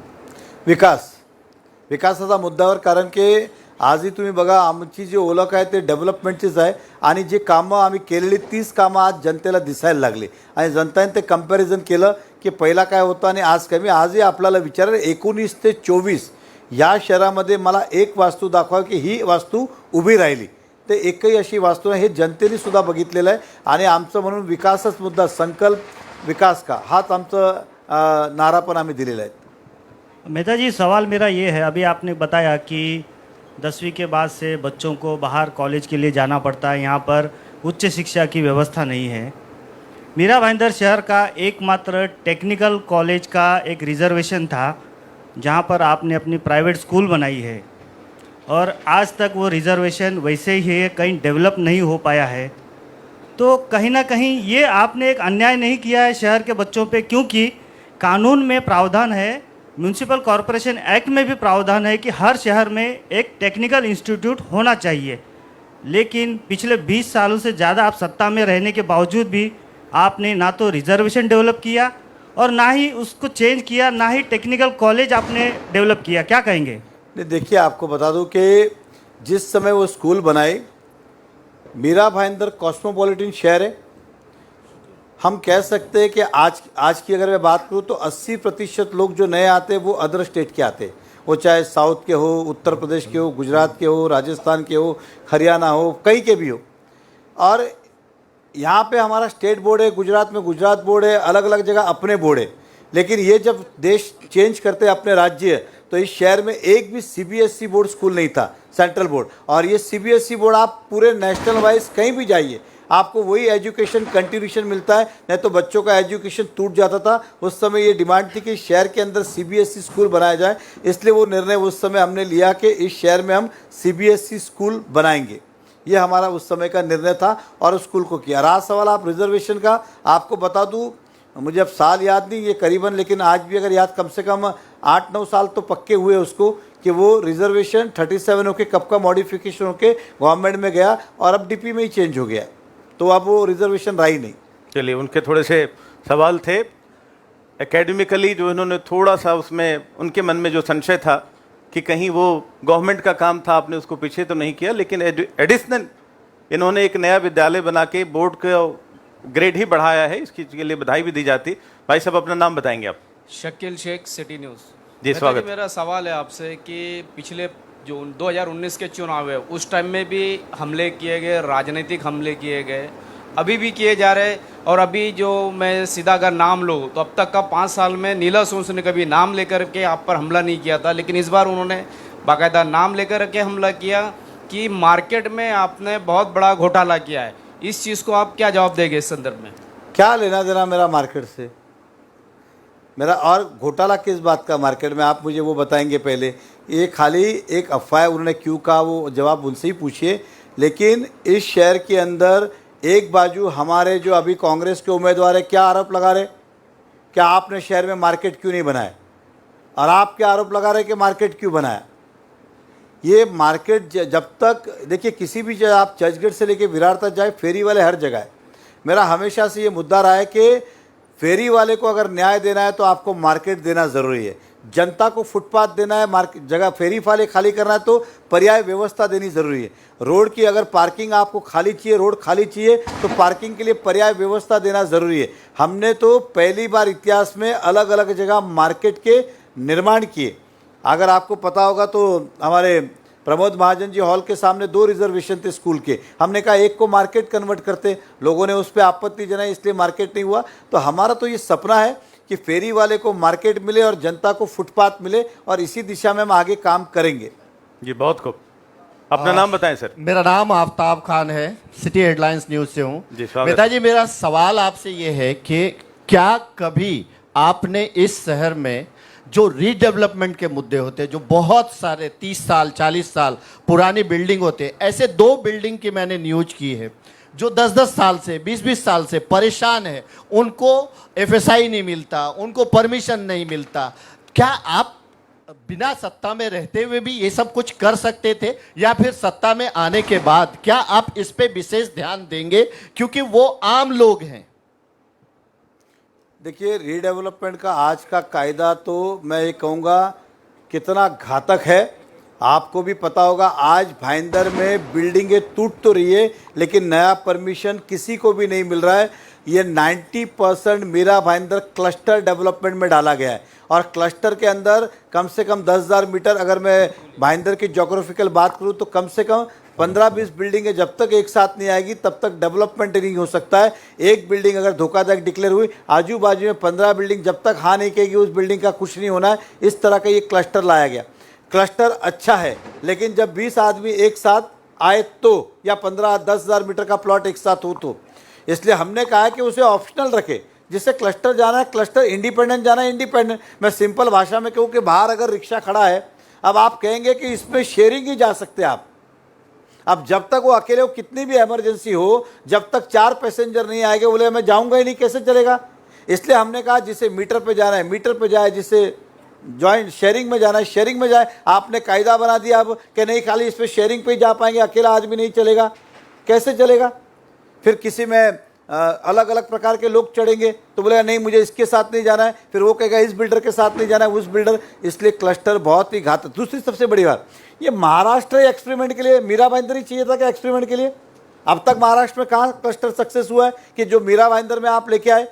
विकासाचा मुद्द्यावर, कारण की आजही तुम्ही बघा, आमची जी ओळख आहे ते डेव्हलपमेंटचीच आहे, आणि जे कामं आम्ही केलेली 30 कामं आज जनतेला दिसायला लागली, आणि जनतेने ते कंपॅरिझन केलं की पहिला काय होतं आणि आज काय. मी आजही आपल्याला विचारेल, 19 ते 24 या शहरामध्ये मला एक वास्तू दाखवा की ही वास्तू उभी राहिली, ते एकही अशी वास्तू नाही. हे जनतेने सुद्धा बघितलेलं आहे, आणि आमचं म्हणून विकासच मुद्दा, संकल्प विकास का, हाच आमचं नारा पण आम्ही दिलेला आहे.
मेहता जी, सवाल मेरा ये है, अभी आपने बताया कि 10वीं के बाद से बच्चों को बाहर कॉलेज के लिए जाना पड़ता है, यहाँ पर उच्च शिक्षा की व्यवस्था नहीं है, मीरा भाईंदर शहर का एकमात्र टेक्निकल कॉलेज का एक रिजर्वेशन था जहां पर आपने अपनी प्राइवेट स्कूल बनाई है, और आज तक वो रिजर्वेशन वैसे ही है, कहीं डेवलप नहीं हो पाया है। तो कहीं ना कहीं ये आपने एक अन्याय नहीं किया है शहर के बच्चों पे, क्योंकि कानून में प्रावधान है, म्यूनिसिपल कॉरपोरेशन एक्ट में भी प्रावधान है कि हर शहर में एक टेक्निकल इंस्टीट्यूट होना चाहिए। लेकिन पिछले 20 सालों से ज़्यादा आप सत्ता में रहने के बावजूद भी आपने ना तो रिजर्वेशन डेवलप किया और ना ही उसको चेंज किया, ना ही टेक्निकल कॉलेज आपने डेवलप किया। क्या कहेंगे?
नहीं, देखिए आपको बता दूं कि जिस समय वो स्कूल बनाए, मीरा भाईंदर कॉस्मोपॉलिटन शहर है। हम कह सकते हैं कि आज की अगर मैं बात करूं तो 80% लोग जो नए आते हैं वो अदर स्टेट के आते हैं, वो चाहे साउथ के हो, उत्तर प्रदेश के हो, गुजरात के हो, राजस्थान के हो, हरियाणा हो, कहीं के भी हो। और यहाँ पे हमारा स्टेट बोर्ड है, गुजरात में गुजरात बोर्ड है, अलग अलग जगह अपने बोर्ड है। लेकिन ये जब देश चेंज करते अपने राज्य, तो इस शहर में एक भी सीबीएसई बोर्ड स्कूल नहीं था, सेंट्रल बोर्ड। और ये सीबीएसई बोर्ड आप पूरे नेशनल वाइज कहीं भी जाइए, आपको वही एजुकेशन कंटिन्यूशन मिलता है, नहीं तो बच्चों का एजुकेशन टूट जाता था। उस समय ये डिमांड थी कि शहर के अंदर सीबीएसई स्कूल बनाया जाए, इसलिए वो निर्णय उस समय हमने लिया कि इस शहर में हम सीबीएसई स्कूल बनाएंगे। ये हमारा उस समय का निर्णय था और स्कूल को किया। रहा सवाल आप रिजर्वेशन का, आपको बता दूं, मुझे अब साल याद नहीं ये करीबन, लेकिन आज भी अगर याद, कम से कम 8-9 साल तो पक्के हुए उसको कि वो रिजर्वेशन 37 होके कब का मॉडिफिकेशन होके गवर्नमेंट में गया और अब डीपी में ही चेंज हो गया, तो अब वो रिजर्वेशन रहा ही नहीं।
चलिए, उनके थोड़े से सवाल थे एकेडमिकली, जो इन्होंने थोड़ा सा उसमें उनके मन में जो संशय था कि कहीं वो गवर्नमेंट का काम था, आपने उसको पीछे तो नहीं किया, लेकिन एडिशनल इन्होंने एक नया विद्यालय बना के बोर्ड का ग्रेड ही बढ़ाया है, इसके लिए बधाई भी दी जाती। भाई साहब, अपना नाम बताएंगे आप?
Shakeel Sheikh, city news.
जी, स्वागत।
मेरा सवाल है आपसे कि पिछले जो 2019 के चुनाव है उस टाइम में भी हमले किए गए, राजनीतिक हमले किए गए, अभी भी किए जा रहे। और अभी जो मैं सीधा अगर नाम लूँ तो अब तक का 5 साल में नीला सोंस ने कभी नाम लेकर के आप पर हमला नहीं किया था, लेकिन इस बार उन्होंने बाकायदा नाम लेकर के हमला किया कि मार्केट में आपने बहुत बड़ा घोटाला किया है। इस चीज़ को आप क्या जवाब देंगे इस संदर्भ में?
क्या लेना देना मेरा मार्केट से, मेरा और घोटाला किस बात का मार्केट में, आप मुझे वो बताएंगे पहले। ये खाली एक अफवाह है, उन्होंने क्यों कहा वो जवाब उनसे ही पूछिए। लेकिन इस शहर के अंदर एक बाजू हमारे जो अभी कांग्रेस के उम्मीदवार है, क्या आरोप लगा रहे, क्या आपने शहर में मार्केट क्यों नहीं बनाया, और आप क्या आरोप लगा रहे कि मार्केट क्यों बनाया। ये मार्केट जब तक, देखिए किसी भी जगह आप चर्चगेट से लेके विरार तक जाए, फेरी वाले हर जगह है। मेरा हमेशा से ये मुद्दा रहा है कि फेरी वाले को अगर न्याय देना है तो आपको मार्केट देना ज़रूरी है, जनता को फुटपाथ देना है, मार्केट जगह फेरी वाले खाली करना है तो पर्याय व्यवस्था देनी ज़रूरी है। रोड की अगर पार्किंग आपको खाली चाहिए, रोड खाली चाहिए, तो पार्किंग के लिए पर्याय व्यवस्था देना ज़रूरी है। हमने तो पहली बार इतिहास में अलग अलग जगह मार्केट के निर्माण किए। अगर आपको पता होगा तो हमारे प्रमोद महाजन जी हॉल के सामने 2 रिजर्वेशन थे स्कूल के, हमने कहा एक को मार्केट कन्वर्ट करते, लोगों ने उस पर आपत्ति जनाई, इसलिए मार्केट नहीं हुआ। तो हमारा तो ये सपना है कि फेरी वाले को मार्केट मिले और जनता को फुटपाथ मिले, और इसी दिशा में हम आगे काम करेंगे।
जी, बहुत खूब। अपना नाम बताएं सर?
मेरा नाम आफ्ताब खान है, सिटी हेडलाइंस न्यूज़ से हूँ।
जी, स्वागत।
नेताजी, मेरा सवाल आपसे ये है कि क्या कभी आपने इस शहर में जो रीडेवलपमेंट के मुद्दे होते हैं, जो बहुत सारे 30 साल 40 साल पुरानी बिल्डिंग होते हैं, ऐसे 2 बिल्डिंग की मैंने न्यूज की है जो 10-10 साल से 20-20 साल से परेशान है, उनको एफएसआई नहीं मिलता, उनको परमिशन नहीं मिलता। क्या आप बिना सत्ता में रहते हुए भी ये सब कुछ कर सकते थे, या फिर सत्ता में आने के बाद क्या आप इस पे विशेष ध्यान देंगे, क्योंकि वो आम लोग हैं?
देखिए, रीडेवलपमेंट का आज का कायदा तो मैं ये कहूँगा कितना घातक है। आपको भी पता होगा, आज भाईंदर में बिल्डिंगें टूट तो रही है, लेकिन नया परमिशन किसी को भी नहीं मिल रहा है। ये 90% मीरा भाईंदर क्लस्टर डेवलपमेंट में डाला गया है, और क्लस्टर के अंदर कम से कम 10,000 मीटर, अगर मैं भाईंदर की ज्योग्राफिकल बात करूँ तो कम से कम 15-20 बिल्डिंगें जब तक एक साथ नहीं आएगी तब तक डेवलपमेंट नहीं हो सकता है। एक बिल्डिंग अगर धोखाधड़ी डिक्लेयर हुई, आजू बाजू में 15 बिल्डिंग जब तक हाँ नहीं कहेगी उस बिल्डिंग का कुछ नहीं होना है। इस तरह का ये क्लस्टर लाया गया। क्लस्टर अच्छा है, लेकिन जब 20 आदमी एक साथ आए तो, या 15-10,000 मीटर का प्लॉट एक साथ हो तो, इसलिए हमने कहा है कि उसे ऑप्शनल रखे, जिससे क्लस्टर जाना है क्लस्टर, इंडिपेंडेंट जाना है इंडिपेंडेंट। मैं सिंपल भाषा में कहूँ कि बाहर अगर रिक्शा खड़ा है, अब आप कहेंगे कि इसमें शेयरिंग ही जा सकते हैं आप। अब जब तक वो अकेले हो, कितनी भी इमरजेंसी हो, जब तक 4 पैसेंजर नहीं आएंगे, बोले मैं जाऊंगा ही नहीं, कैसे चलेगा। इसलिए हमने कहा जिसे मीटर पे जाना है मीटर पे जाए, जिसे जॉइंट शेयरिंग में जाना है शेयरिंग में जाए। आपने कायदा बना दिया अब कि नहीं खाली इस पर शेयरिंग पे ही जा पाएंगे, अकेला आदमी नहीं चलेगा, कैसे चलेगा। फिर किसी में अलग अलग प्रकार के लोग चढ़ेंगे तो बोलेगा नहीं मुझे इसके साथ नहीं जाना है, फिर वो कहेगा इस बिल्डर के साथ नहीं जाना है, उस बिल्डर। इसलिए क्लस्टर बहुत ही घातक। दूसरी सबसे बड़ी बात, ये महाराष्ट्र एक्सपेरिमेंट के लिए मीरा भाईंदर ही चाहिए था क्या एक्सपेरिमेंट के लिए। अब तक महाराष्ट्र में कहाँ क्लस्टर सक्सेस हुआ है कि जो मीरा भाईंदर में आप लेके आए।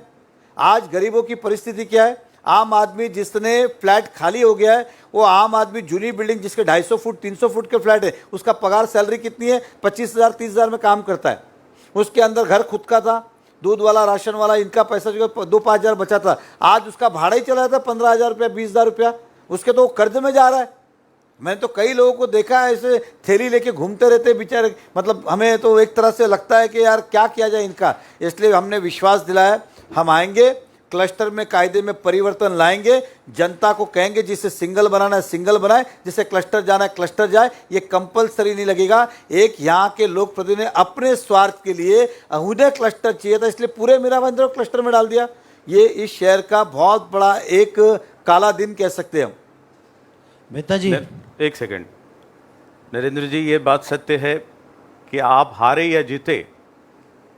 आज गरीबों की परिस्थिति क्या है, आम आदमी जिसने फ्लैट खाली हो गया है, वो आम आदमी जूनी बिल्डिंग जिसके 250 फुट 300 फुट के फ्लैट है, उसका पगार सैलरी कितनी है, 25,000 30,000 में काम करता है। उसके अंदर घर खुद का था, दूध वाला राशन वाला, इनका पैसा जो 2-5 हज़ार बचा था, आज उसका भाड़ा ही चला था 15,000 रुपया 20,000 रुपया, उसके तो कर्ज में जा रहा है। मैंने तो कई लोगों को देखा है ऐसे थैली लेके घूमते रहते बेचारे, मतलब हमें तो एक तरह से लगता है कि यार क्या किया जाए इनका। इसलिए हमने विश्वास दिलाया हम आएंगे, क्लस्टर में कायदे में परिवर्तन लाएंगे, जनता को कहेंगे जिसे सिंगल बनाना है सिंगल बनाए, जिसे क्लस्टर जाना है क्लस्टर जाए। ये कंपलसरी नहीं लगेगा। एक यहाँ के लोक प्रतिनिधि ने अपने स्वार्थ के लिए उन्हें क्लस्टर चाहिए था, इसलिए पूरे मीरा भाईंदर को क्लस्टर में डाल दिया। ये इस शहर का बहुत बड़ा एक काला दिन कह सकते हैं हम।
मेहता जी,
एक सेकंड नरेंद्र जी, ये बात सत्य है कि आप हारे या जीते,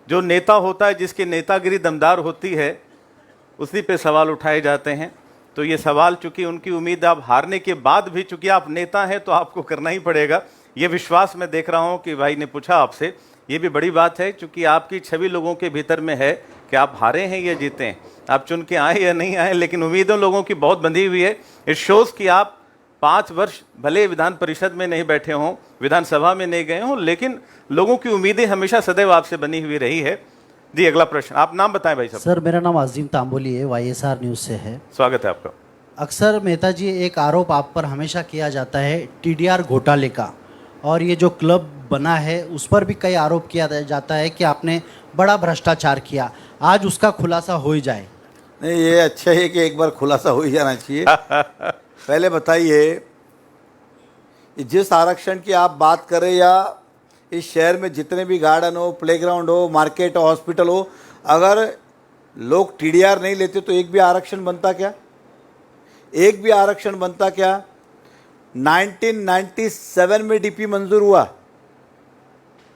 जो नेता होता है जिसकी नेतागिरी दमदार होती है उसी पे सवाल उठाए जाते हैं। तो ये सवाल चूंकि उनकी उम्मीद आप हारने के बाद भी, चूंकि आप नेता हैं तो आपको करना ही पड़ेगा। ये विश्वास मैं देख रहा हूं कि भाई ने पूछा आपसे, ये भी बड़ी बात है चूंकि आपकी छवि लोगों के भीतर में है कि आप हारे हैं या जीते हैं, आप चुन के आए या नहीं आए, लेकिन उम्मीदें लोगों की बहुत बंधी हुई है। इट शोज़ कि आप 5 वर्ष भले विधान परिषद में नहीं बैठे हों, विधानसभा में नहीं गए हों, लेकिन लोगों की उम्मीदें हमेशा सदैव आपसे बनी हुई रही है। जी अगला प्रश्न, आप नाम बताएं भाई साहब।
सर मेरा नाम अजीम तांबोली है, YSR न्यूज़ से है।
स्वागत है आपका।
अक्सर मेहता जी एक आरोप आप पर हमेशा किया जाता है TDR घोटाले का, और ये जो क्लब बना है उस पर भी कई आरोप किया जाता है कि आपने बड़ा भ्रष्टाचार किया। आज उसका खुलासा हो ही जाए।
नहीं, ये अच्छा है कि एक बार खुलासा हो ही जाना चाहिए। पहले बताइए, जिस आरक्षण की आप बात करें या इस शहर में जितने भी गार्डन हो, प्लेग्राउंड हो, मार्केट हो, हॉस्पिटल हो, अगर लोग TDR नहीं लेते तो एक भी आरक्षण बनता क्या? एक भी आरक्षण बनता क्या? 1997 में DP मंजूर हुआ,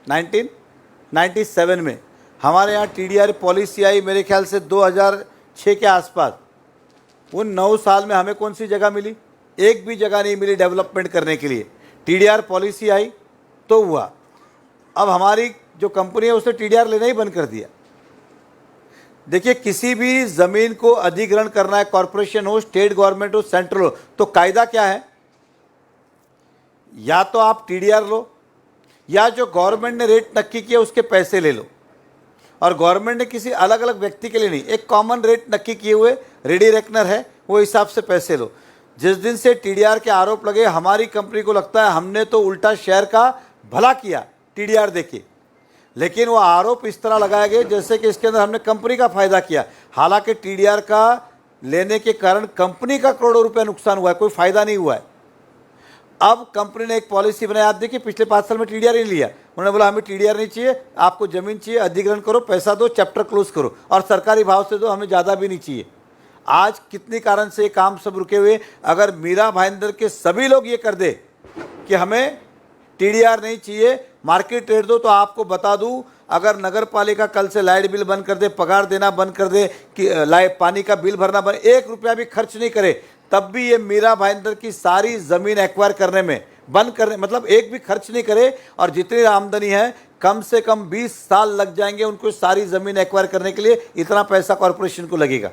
1997 में हमारे यहाँ TDR पॉलिसी आई मेरे ख्याल से 2006 के आसपास। उन 9 साल में हमें कौन सी जगह मिली? एक भी जगह नहीं मिली डेवलपमेंट करने के लिए। TDR पॉलिसी आई तो हुआ। अब हमारी जो कंपनी है उसने TDR लेना ही बंद कर दिया। देखिए, किसी भी ज़मीन को अधिग्रहण करना है, कॉरपोरेशन हो, स्टेट गवर्नमेंट हो, सेंट्रल हो, तो कायदा क्या है? या तो आप TDR लो, या जो गवर्नमेंट ने रेट नक्की किया उसके पैसे ले लो। और गवर्नमेंट ने किसी अलग अलग व्यक्ति के लिए नहीं, एक कॉमन रेट नक्की किए हुए रेडी रेकनर है, वो हिसाब से पैसे लो। जिस दिन से TDR के आरोप लगे, हमारी कंपनी को लगता है हमने तो उल्टा शहर का भला किया TDR देके, लेकिन वो आरोप इस तरह लगाए गए जैसे कि इसके अंदर हमने कंपनी का फायदा किया। हालांकि TDR का लेने के कारण कंपनी का करोड़ों रुपया नुकसान हुआ है, कोई फायदा नहीं हुआ है। अब कंपनी ने एक पॉलिसी बनाई, आप देखिए पिछले 5 साल में TDR ही लिया। उन्होंने बोला हमें TDR नहीं चाहिए, आपको जमीन चाहिए, अधिग्रहण करो, पैसा दो, चैप्टर क्लोज करो, और सरकारी भाव से दो, हमें ज़्यादा भी नहीं चाहिए। आज कितने कारण से ये काम सब रुके हुए। अगर मीरा भाईंदर के सभी लोग ये कर दे कि हमें TDR नहीं चाहिए, मार्केट रेट दो, तो आपको बता दूं, अगर नगर पालिका कल से लाइट बिल बंद कर दे, पगार देना बंद कर दे, कि पानी का बिल भरना बंद, 1 रुपया भी खर्च नहीं करे, तब भी ये मीरा भाईंदर की सारी ज़मीन एक्वायर करने में बंद करने, मतलब एक भी खर्च नहीं करे, और जितनी आमदनी है कम से कम 20 साल लग जाएंगे उनको सारी ज़मीन एक्वायर करने के लिए। इतना पैसा कॉरपोरेशन को लगेगा।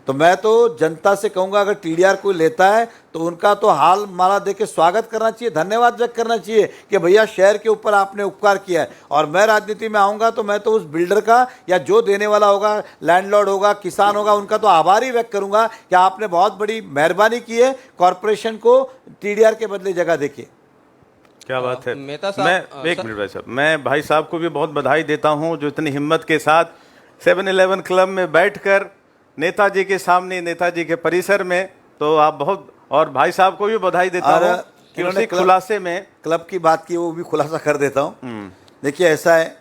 तो मैं तो जनता से कहूँगा, अगर TDR कोई लेता है तो उनका तो हाल माला दे के स्वागत करना चाहिए, धन्यवाद व्यक्त करना चाहिए कि भैया शहर के ऊपर आपने उपकार किया है। और मैं राजनीति में आऊँगा तो मैं तो उस बिल्डर का, या जो देने वाला होगा, लैंडलॉर्ड होगा, किसान होगा, उनका तो आभार ही व्यक्त करूँगा कि आपने बहुत बड़ी मेहरबानी की है, कॉरपोरेशन को TDR के बदले जगह देखिए।
क्या बात है।
मेहता साहब,
मैं एक मिनट भाई साहब, मैं भाई साहब को भी बहुत बधाई देता हूं जो इतनी हिम्मत के साथ 7-Eleven क्लब में बैठकर नेताजी के सामने, नेताजी के परिसर में, तो आप बहुत, और भाई साहब को भी बधाई देता
और
हूं कि उसी खुलासे में
क्लब की बात की, वो भी खुलासा कर देता हूँ। देखिए ऐसा है,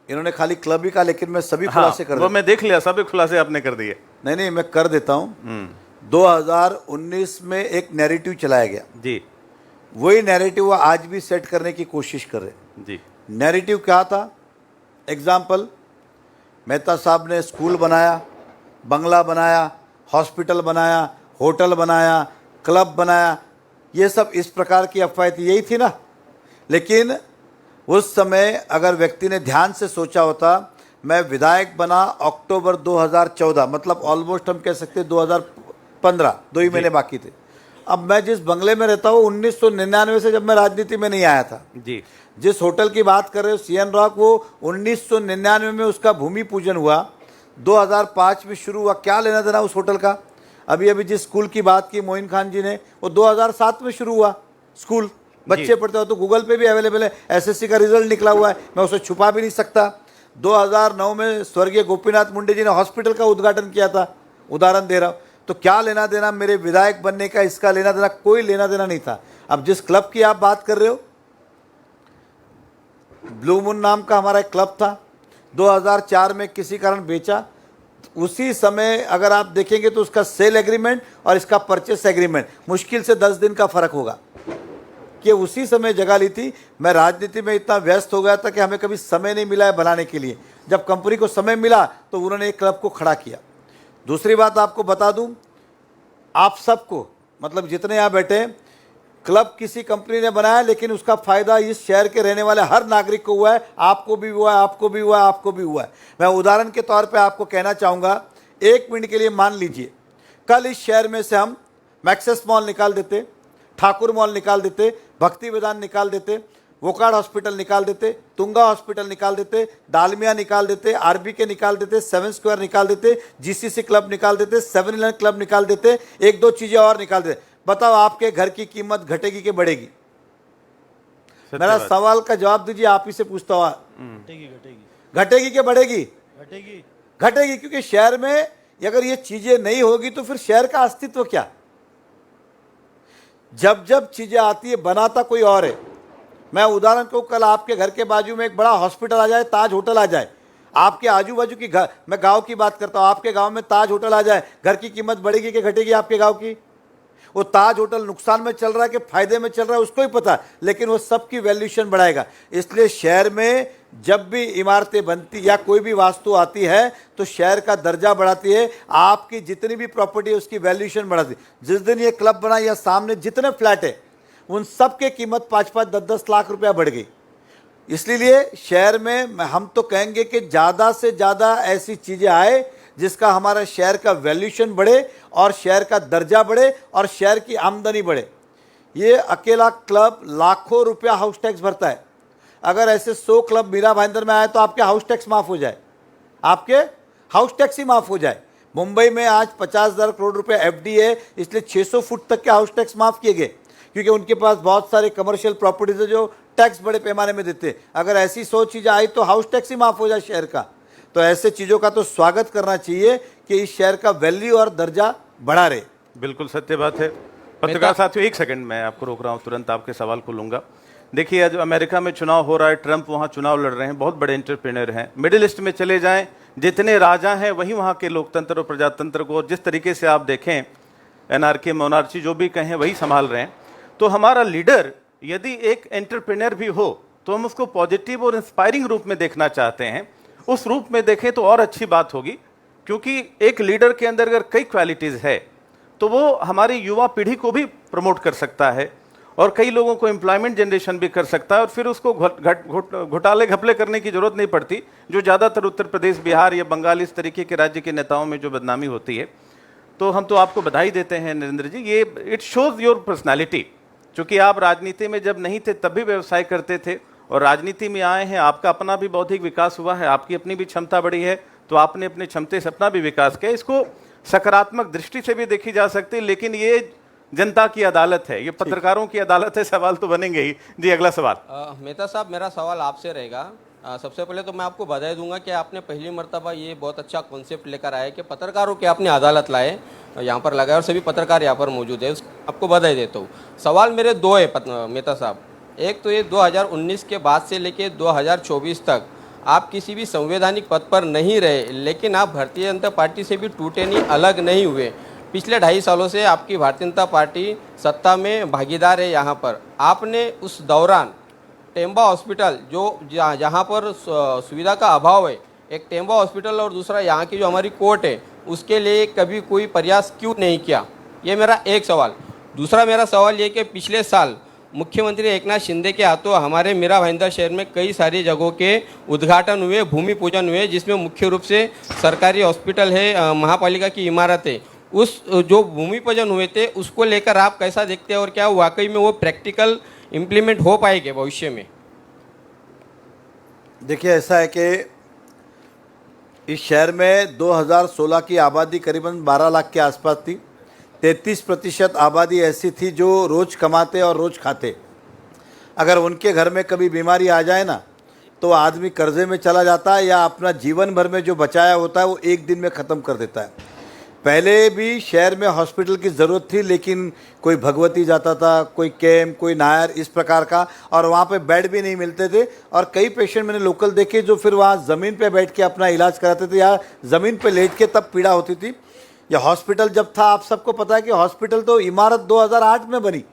इन्होंने खाली क्लब ही कहा, लेकिन मैं सभी खुलासे कर
वो मैं देख लिया, सभी खुलासे आपने कर दिए।
नहीं, मैं कर देता हूँ। 2019 में एक नैरेटिव चलाया गया
जी
वही नैरेटिव वो आज भी सेट करने की कोशिश कर रहे।
जी।
नैरेटिव क्या था? एग्जाम्पल, मेहता साहब ने स्कूल बनाया, बंगला बनाया, हॉस्पिटल बनाया, होटल बनाया, क्लब बनाया, ये सब इस प्रकार की अफवाह थी, यही थी ना। लेकिन उस समय अगर व्यक्ति ने ध्यान से सोचा होता, मैं विधायक बना अक्टूबर 2014, मतलब ऑलमोस्ट हम कह सकते 2015, 2 ही महीने बाकी थे। अब मैं जिस बंगले में रहता हूँ 1999 से, जब मैं राजनीति में नहीं आया था
जी,
जिस होटल की बात कर रहे हो सीएन रॉक, वो 1999 में उसका भूमि पूजन हुआ, 2005 में शुरू हुआ। क्या लेना देना उस होटल का? अभी अभी जिस स्कूल की बात की मोइन खान जी ने, वो 2007 में शुरू हुआ स्कूल, बच्चे पढ़ते हो तो गूगल पे भी अवेलेबल है, एसएससी का रिजल्ट निकला हुआ है, मैं उसे छुपा भी नहीं सकता। 2009 में स्वर्गीय गोपीनाथ मुंडे जी ने हॉस्पिटल का उद्घाटन किया था, उदाहरण दे रहा हूँ। तो क्या लेना देना मेरे विधायक बनने का, इसका लेना देना, कोई लेना देना नहीं था। अब जिस क्लब की आप बात कर रहे हो, ब्लू मून नाम का हमारा एक क्लब था, 2004 में किसी कारण बेचा। उसी समय अगर आप देखेंगे तो उसका सेल एग्रीमेंट और इसका परचेस एग्रीमेंट मुश्किल से 10 दिन का फर्क होगा, कि उसी समय जगह ली थी। मैं राजनीति में इतना व्यस्त हो गया था कि हमें कभी समय नहीं मिला है बनाने के लिए। जब कंपनी को समय मिला तो उन्होंने एक क्लब को खड़ा किया। दूसरी बात आपको बता दूं, आप सबको, मतलब जितने यहाँ बैठे हैं, क्लब किसी कंपनी ने बनाया, लेकिन उसका फायदा इस शहर के रहने वाले हर नागरिक को हुआ है। आपको भी हुआ है, आपको भी हुआ है, आपको भी हुआ है। मैं उदाहरण के तौर पे आपको कहना चाहूँगा, 1 मिनट के लिए मान लीजिए कल इस शहर में से हम मैक्सेस मॉल निकाल देते, ठाकुर मॉल निकाल देते, भक्ति विधान निकाल देते, वोकाड हॉस्पिटल निकाल देते, तुंगा हॉस्पिटल निकाल देते, डालमिया निकाल देते, आरबीके निकाल देते, 7 स्क्वायर निकाल देते, जीसीसी क्लब निकाल देते, 7-Eleven क्लब निकाल देते, 1-2 चीजें और निकाल देते। बताओ आपके घर की कीमत घटेगी कि बढ़ेगी? मेरा सवाल का जवाब दीजिए, आप ही से पूछता हुआ। घटेगी कि बढ़ेगी? घटेगी, क्योंकि शहर में अगर ये चीजें नहीं होगी तो फिर शहर का अस्तित्व क्या? जब जब चीजें आती है, बनाता कोई और है। मैं उदाहरण को, कल आपके घर के बाजू में एक बड़ा हॉस्पिटल आ जाए, ताज होटल आ जाए, आपके आजू बाजू की घर, मैं गांव की बात करता हूं, आपके गांव में ताज होटल आ जाए, घर की कीमत बढ़ेगी कि घटेगी आपके गांव की? वो ताज होटल नुकसान में चल रहा है कि फायदे में चल रहा है उसको ही पता, लेकिन वो सबकी वैल्यूएशन बढ़ाएगा। इसलिए शहर में जब भी इमारतें बनती या कोई भी वास्तु आती है तो शहर का दर्जा बढ़ाती है, आपकी जितनी भी प्रॉपर्टी है उसकी वैल्यूएशन बढ़ाती है। जिस दिन ये क्लब बना, या सामने जितने फ्लैट है उन सब के कीमत 5-5, 10-10 लाख रुपया बढ़ गई। इसलिए शहर में हम तो कहेंगे कि ज़्यादा से ज़्यादा ऐसी चीज़ें आए जिसका हमारा शहर का वैल्यूएशन बढ़े और शहर का दर्जा बढ़े और शहर की आमदनी बढ़े। ये अकेला क्लब लाखों रुपया हाउस टैक्स भरता है। अगर ऐसे 100 क्लब मीरा भाईंदर में आए तो आपके हाउस टैक्स माफ़ हो जाए, आपके हाउस टैक्स ही माफ़ हो जाए। मुंबई में आज 50,000 करोड़ रुपए एफडी है, इसलिए 600 फुट तक के हाउस टैक्स माफ़ किए गए, क्योंकि उनके पास बहुत सारे कमर्शियल प्रॉपर्टीज है जो टैक्स बड़े पैमाने में देते हैं। अगर ऐसी 100 चीज़ें आई तो हाउस टैक्स ही माफ़ हो जाए शहर का। तो ऐसे चीज़ों का तो स्वागत करना चाहिए कि इस शहर का वैल्यू और दर्जा बढ़ा रहे।
बिल्कुल सत्य बात है। पत्रकार साथियों, 1 सेकंड मैं आपको रोक रहा हूं, तुरंत आपके सवाल को लूंगा। देखिए, आज अमेरिका में चुनाव हो रहा है, ट्रंप वहां चुनाव लड़ रहे हैं, बहुत बड़े एंटरप्रेन्योर हैं। मिडिल ईस्ट में चले जाएं, जितने राजा हैं वही वहां के लोकतंत्र और प्रजातंत्र को, जिस तरीके से आप देखें एनआरकी मोनार्ची जो भी कहें वही संभाल रहे हैं। तो हमारा लीडर यदि एक एंटरप्रेन्योर भी हो तो हम उसको पॉजिटिव और इंस्पायरिंग रूप में देखना चाहते हैं। उस रूप में देखें तो और अच्छी बात होगी, क्योंकि एक लीडर के अंदर अगर कई क्वालिटीज़ है तो वो हमारी युवा पीढ़ी को भी प्रमोट कर सकता है और कई लोगों को एम्प्लॉयमेंट जनरेशन भी कर सकता है, और फिर उसको घोटाले घपले करने की जरूरत नहीं पड़ती, जो ज़्यादातर उत्तर प्रदेश, बिहार या बंगाल इस तरीके के राज्य के नेताओं में जो बदनामी होती है। तो हम तो आपको बधाई देते हैं नरेंद्र जी, ये इट शोज़ योर पर्सनैलिटी। चूँकि आप राजनीति में जब नहीं थे तब भी व्यवसाय करते थे और राजनीति में आए हैं, आपका अपना भी बौद्धिक विकास हुआ है, आपकी अपनी भी क्षमता बढ़ी है, तो आपने अपने क्षमता से अपना भी विकास किया। इसको सकारात्मक दृष्टि से भी देखी जा सकती है, लेकिन ये जनता की अदालत है, ये पत्रकारों की अदालत है, सवाल तो बनेंगे ही। जी अगला सवाल।
मेहता साहब, मेरा सवाल आपसे रहेगा। सबसे पहले तो मैं आपको बधाई दूंगा कि आपने पहली मर्तबा ये बहुत अच्छा कॉन्सेप्ट लेकर आए कि पत्रकारों की आपने अदालत लाए, यहाँ पर लगाए और सभी पत्रकार यहाँ पर मौजूद है, आपको बधाई देता हूँ। सवाल मेरे दो है मेहता साहब। एक तो ये 2019 के बाद से लेके 2024 तक आप किसी भी संवैधानिक पद पर नहीं रहे, लेकिन आप भारतीय जनता पार्टी से भी टूटे नहीं, अलग नहीं हुए। पिछले 2.5 सालों से आपकी भारतीय जनता पार्टी सत्ता में भागीदार है। यहाँ पर आपने उस दौरान टेम्बा हॉस्पिटल जो जहाँ पर सुविधा का अभाव है, एक टेम्बा हॉस्पिटल और दूसरा यहाँ की जो हमारी कोर्ट है, उसके लिए कभी कोई प्रयास क्यों नहीं किया? ये मेरा एक सवाल। दूसरा मेरा सवाल ये कि पिछले साल मुख्यमंत्री एकनाथ शिंदे के हाथों हमारे मीरा भाईंदर शहर में कई सारी जगहों के उद्घाटन हुए, भूमि पूजन हुए, जिसमें मुख्य रूप से सरकारी हॉस्पिटल है, महापालिका की इमारत है। उस जो भूमि पूजन हुए थे उसको लेकर आप कैसा देखते हैं और क्या वाकई में वो प्रैक्टिकल इम्प्लीमेंट हो पाएंगे भविष्य में?
देखिए, ऐसा है कि इस शहर में 2016 की आबादी करीबन 12 लाख के आसपास थी। 33% आबादी ऐसी थी जो रोज़ कमाते और रोज़ खाते। अगर उनके घर में कभी बीमारी आ जाए ना, तो आदमी कर्जे में चला जाता है या अपना जीवन भर में जो बचाया होता है वो एक दिन में ख़त्म कर देता है। पहले भी शहर में हॉस्पिटल की ज़रूरत थी, लेकिन कोई भगवती जाता था, कोई कैम्प, कोई नायर, इस प्रकार का, और वहाँ पे बेड भी नहीं मिलते थे। और कई पेशेंट मैंने लोकल देखे जो फिर वहाँ ज़मीन पे बैठ के अपना इलाज कराते थे या ज़मीन पे लेट के तब पीड़ा होती थी। यह हॉस्पिटल जब था, आप सबको पता है कि हॉस्पिटल तो इमारत 2008 में बनी,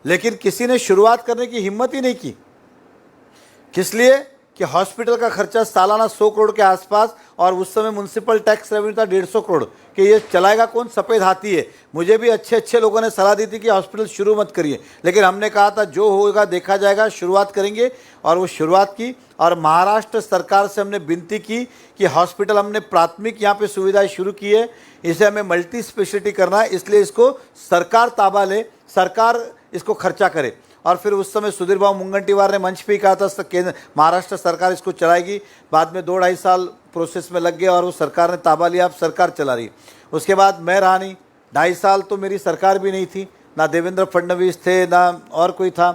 लेकिन किसी ने शुरुआत करने की हिम्मत ही नहीं की। किस लिए? कि हॉस्पिटल का खर्चा सालाना 100 करोड़ के आसपास, और उस समय म्यूनसिपल टैक्स रेवेन्यू था 150 करोड़, कि ये चलाएगा कौन? सफ़ेद हाथी है। मुझे भी अच्छे लोगों ने सलाह दी थी कि हॉस्पिटल शुरू मत करिए, लेकिन हमने कहा था जो होगा देखा जाएगा, शुरुआत करेंगे। और वो शुरुआत की, और महाराष्ट्र सरकार से हमने विनती की कि हॉस्पिटल, हमने प्राथमिक यहाँ पे सुविधाएं शुरू की है, इसे हमें मल्टी स्पेशलिटी करना है, इसलिए इसको सरकार ताबा ले, सरकार इसको खर्चा करे। और फिर उस समय सुधीर भाऊ मुनगंटीवार ने मंच पे कहा था केंद्र महाराष्ट्र सरकार इसको चलाएगी। बाद में 2-2.5 साल प्रोसेस में लग गए और वो सरकार ने ताबा लिया, अब सरकार चला रही। उसके बाद मैं रहा नहीं, 2.5 साल तो मेरी सरकार भी नहीं थी, ना देवेंद्र फडणवीस थे ना और कोई था,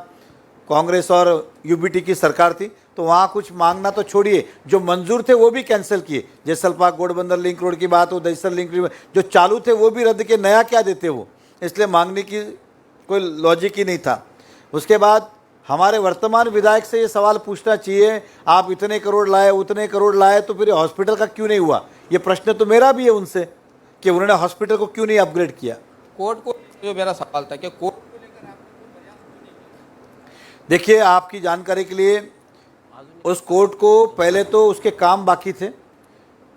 कांग्रेस और यूबीटी की सरकार थी। तो वहाँ कुछ मांगना तो छोड़िए, जो मंजूर थे वो भी कैंसिल किए। जैसलपाक गोडबंदर लिंक रोड की बात हो, दहिसर लिंक रोड जो चालू थे वो भी रद्द के, नया क्या देते वो, इसलिए मांगने की कोई लॉजिक ही नहीं था। उसके बाद हमारे वर्तमान विधायक से ये सवाल पूछना चाहिए, आप इतने करोड़ लाए, उतने करोड़ लाए, तो फिर हॉस्पिटल का क्यों नहीं हुआ? ये प्रश्न तो मेरा भी है उनसे कि उन्होंने हॉस्पिटल को क्यों नहीं अपग्रेड किया।
कोर्ट को जो मेरा सवाल था कि कोर्ट,
देखिए, आपकी जानकारी के लिए, उस कोर्ट को पहले तो उसके काम बाकी थे,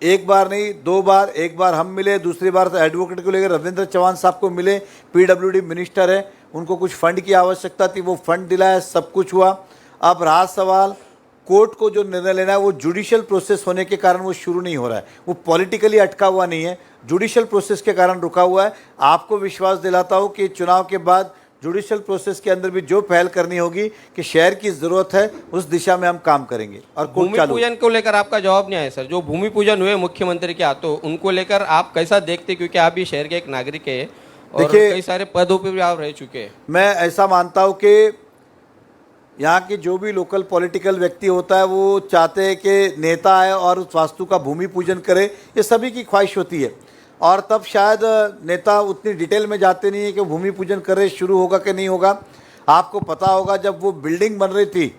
एक बार नहीं 2 बार, एक बार हम मिले, दूसरी बार एडवोकेट को लेकर रविंद्र चौहान साहब को मिले, पीडब्ल्यूडी मिनिस्टर है, उनको कुछ फंड की आवश्यकता थी, वो फंड दिलाया, सब कुछ हुआ। अब रहा सवाल, कोर्ट को जो निर्णय लेना है वो जुडिशियल प्रोसेस होने के कारण वो शुरू नहीं हो रहा है, वो पॉलिटिकली अटका हुआ नहीं है, जुडिशियल प्रोसेस के कारण रुका हुआ है। आपको विश्वास दिलाता हूँ कि चुनाव के बाद जुडिशियल प्रोसेस के अंदर भी जो पहल करनी होगी कि शहर की जरूरत है, उस दिशा में हम काम करेंगे। और
भूमि पूजन को लेकर आपका जवाब नहीं आया सर। जो भूमि पूजन हुए मुख्यमंत्री के हाथों, उनको लेकर आप कैसा देखते? क्योंकि आप भी शहर के एक नागरिक है और कई सारे पदों पर भी आप रह चुके हैं।
मैं ऐसा मानता हूँ कि यहाँ के जो भी लोकल पॉलिटिकल व्यक्ति होता है वो चाहते हैं कि नेता आए और उस वास्तु का भूमि पूजन करे, ये सभी की ख्वाहिश होती है। और तब शायद नेता उतनी डिटेल में जाते नहीं है कि भूमि पूजन करे, शुरू होगा कि नहीं होगा। आपको पता होगा जब वो बिल्डिंग बन रही थी,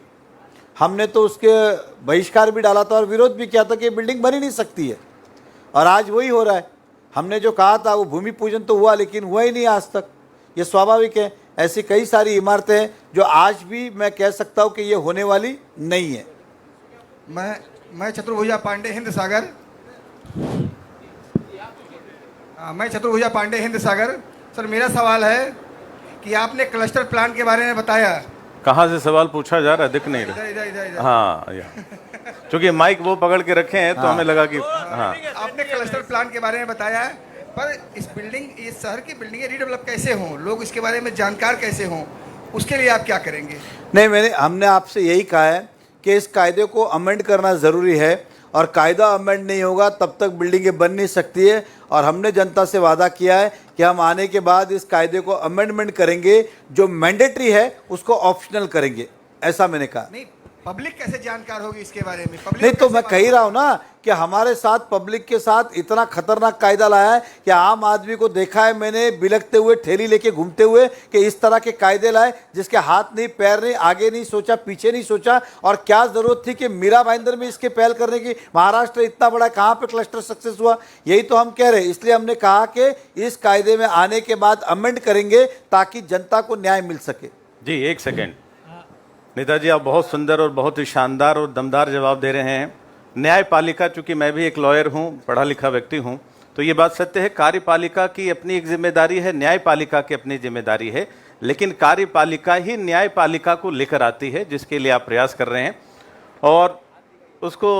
हमने तो उसके बहिष्कार भी डाला था और विरोध भी किया था कि बिल्डिंग बन ही नहीं सकती है, और आज वही हो रहा है। हमने जो कहा था वो भूमि पूजन तो हुआ, लेकिन हुआ ही नहीं आज तक। ये स्वाभाविक है, ऐसी कई सारी इमारतें हैं जो आज भी मैं कह सकता हूँ कि ये होने वाली नहीं है।
मैं चतुर्भुजा पांडे हिंद सागर, सर मेरा सवाल है कि आपने क्लस्टर प्लान के बारे में बताया।
कहाँ से सवाल पूछा जा रहा है? दिख नहीं रहा।
इधर।
हाँ, क्योंकि माइक वो पकड़ के रखे हैं तो हमें लगा कि हाँ।
आपने क्लस्टर प्लान के बारे में बताया, पर इस शहर की बिल्डिंगें रीडेवलप कैसे हों, लोग इसके बारे में जानकार कैसे हों, उसके लिए आप क्या करेंगे?
नहीं, हमने आपसे यही कहा है कि इस कायदे को अमेंड करना ज़रूरी है, और कायदा अमेंड नहीं होगा तब तक बिल्डिंगें बन नहीं सकती है। और हमने जनता से वादा किया है कि हम आने के बाद इस कायदे को अमेंडमेंट करेंगे, जो मैंडेटरी है उसको ऑप्शनल करेंगे, ऐसा मैंने कहा।
नहीं, पब्लिक कैसे जानकार होगी इसके बारे में? पब्लिक
नहीं तो
कैसे
मैं कह ही रहा हूं ना कि हमारे साथ पब्लिक के साथ इतना खतरनाक कायदा लाया है कि आम आदमी को देखा है मैंने बिलखते हुए, ठेली लेके घूमते हुए, कि इस तरह के कायदे लाए जिसके हाथ नहीं, पैर नहीं, आगे नहीं सोचा, पीछे नहीं सोचा। और क्या जरूरत थी कि मीरा भाईंदर में इसके पहल करने की? महाराष्ट्र इतना बड़ा, कहां पे क्लस्टर सक्सेस हुआ? यही तो हम कह रहे हैं। इसलिए हमने कहा कि इस कायदे में आने के बाद अमेंड करेंगे ताकि जनता को न्याय मिल सके।
जी एक सेकेंड, नेताजी आप बहुत सुंदर और बहुत ही शानदार और दमदार जवाब दे रहे हैं। न्यायपालिका, चूंकि मैं भी एक लॉयर हूं, पढ़ा लिखा व्यक्ति हूं, तो ये बात सत्य है, कार्यपालिका की अपनी एक जिम्मेदारी है, न्यायपालिका की अपनी जिम्मेदारी है, लेकिन कार्यपालिका ही न्यायपालिका को लेकर आती है, जिसके लिए आप प्रयास कर रहे हैं और उसको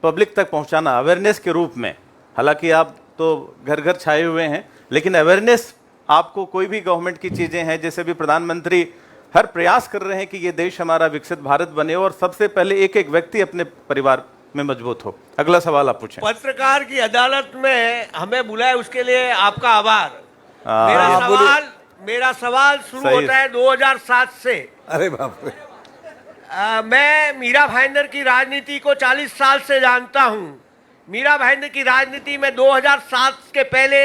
पब्लिक तक पहुंचाना अवेयरनेस के रूप में। हालांकि आप तो घर घर छाए हुए हैं, लेकिन अवेयरनेस आपको कोई भी गवर्नमेंट की चीज़ें हैं, जैसे भी प्रधानमंत्री हर प्रयास कर रहे हैं कि ये देश हमारा विकसित भारत बने और सबसे पहले एक एक व्यक्ति अपने परिवार में मजबूत हो। अगला सवाल आप पूछें।
पत्रकार की अदालत में हमें बुलाए, उसके लिए आपका आभार।
हाँ,
मेरा सवाल शुरू
सही
होता है 2007 से।
अरे बाप रे।
मैं मीरा भाईंदर की राजनीति को 40 साल से जानता हूं। मीरा भाईंदर की राजनीति में 2007 के पहले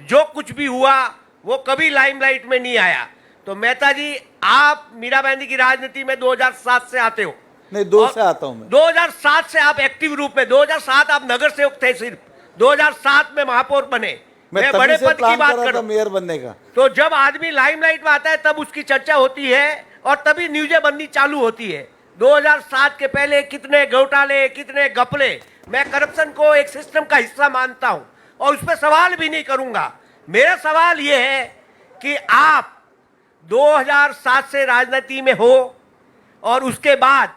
जो कुछ भी हुआ वो कभी लाइमलाइट में नहीं आया। तो मेहता जी, आप मीरा भाईंदर की राजनीति में 2007 से आते हो।
नहीं, 2 से आता हूं मैं।
2007 से आप एक्टिव रूप में, 2007 आप नगर सेवक थे, सिर्फ 2007 में महापौर बने। मैं बड़े पद की बात कर रहा हूं,
मेयर बनने का।
तो जब आदमी लाइमलाइट में आता है तब उसकी चर्चा होती है और तभी न्यूज़ें बननी चालू होती है। 2007 के पहले कितने घोटाले, कितने घपले। मैं करप्शन को एक सिस्टम का हिस्सा मानता हूं और उस पर सवाल भी नहीं करूंगा। मेरा सवाल यह है कि आप 2007 से राजनीति में हो और उसके बाद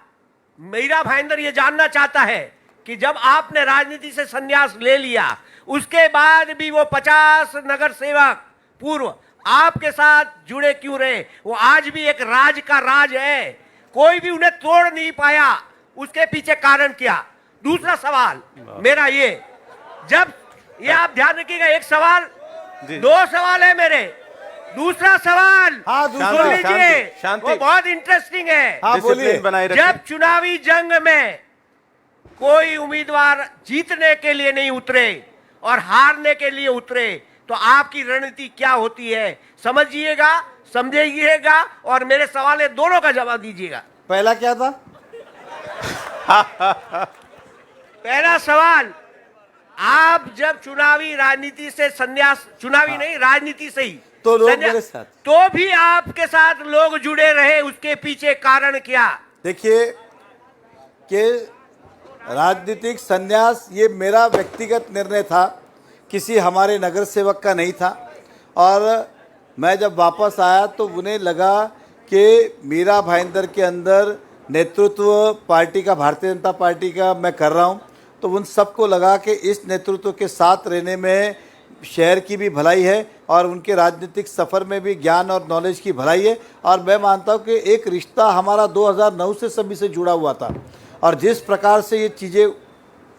मीरा भाईंदर ये जानना चाहता है कि जब आपने राजनीति से संन्यास ले लिया उसके बाद भी वो 50 नगर सेवक पूर्व आपके साथ जुड़े क्यों रहे? वो आज भी एक राज का राज है, कोई भी उन्हें तोड़ नहीं पाया। उसके पीछे कारण क्या? दूसरा सवाल मेरा ये, जब ये आप ध्यान रखिएगा, एक सवाल, 2 सवाल है मेरे। दूसरा सवाल सुन लीजिए, वो बहुत इंटरेस्टिंग है। जब चुनावी जंग में कोई उम्मीदवार जीतने के लिए नहीं उतरे और हारने के लिए उतरे, तो आपकी रणनीति क्या होती है? समझिएगा, समझिएगा और मेरे सवाल दोनों का जवाब दीजिएगा।
पहला क्या था?
पहला सवाल, आप जब चुनावी राजनीति से संन्यास, चुनावी नहीं, राजनीति से ही
तो लोग मेरे साथ,
तो भी आपके साथ लोग जुड़े रहे, उसके पीछे कारण क्या?
देखिए कि राजनीतिक संन्यास ये मेरा व्यक्तिगत निर्णय था, किसी हमारे नगर सेवक का नहीं था। और मैं जब वापस आया तो उन्हें लगा कि मीरा भाईंदर के अंदर नेतृत्व पार्टी का, भारतीय जनता पार्टी का मैं कर रहा हूं, तो उन सबको लगा कि इस नेतृत्व के साथ रहने में शहर की भी भलाई है और उनके राजनीतिक सफ़र में भी ज्ञान और नॉलेज की भलाई है। और मैं मानता हूं कि एक रिश्ता हमारा 2009 से सभी से जुड़ा हुआ था और जिस प्रकार से ये चीज़ें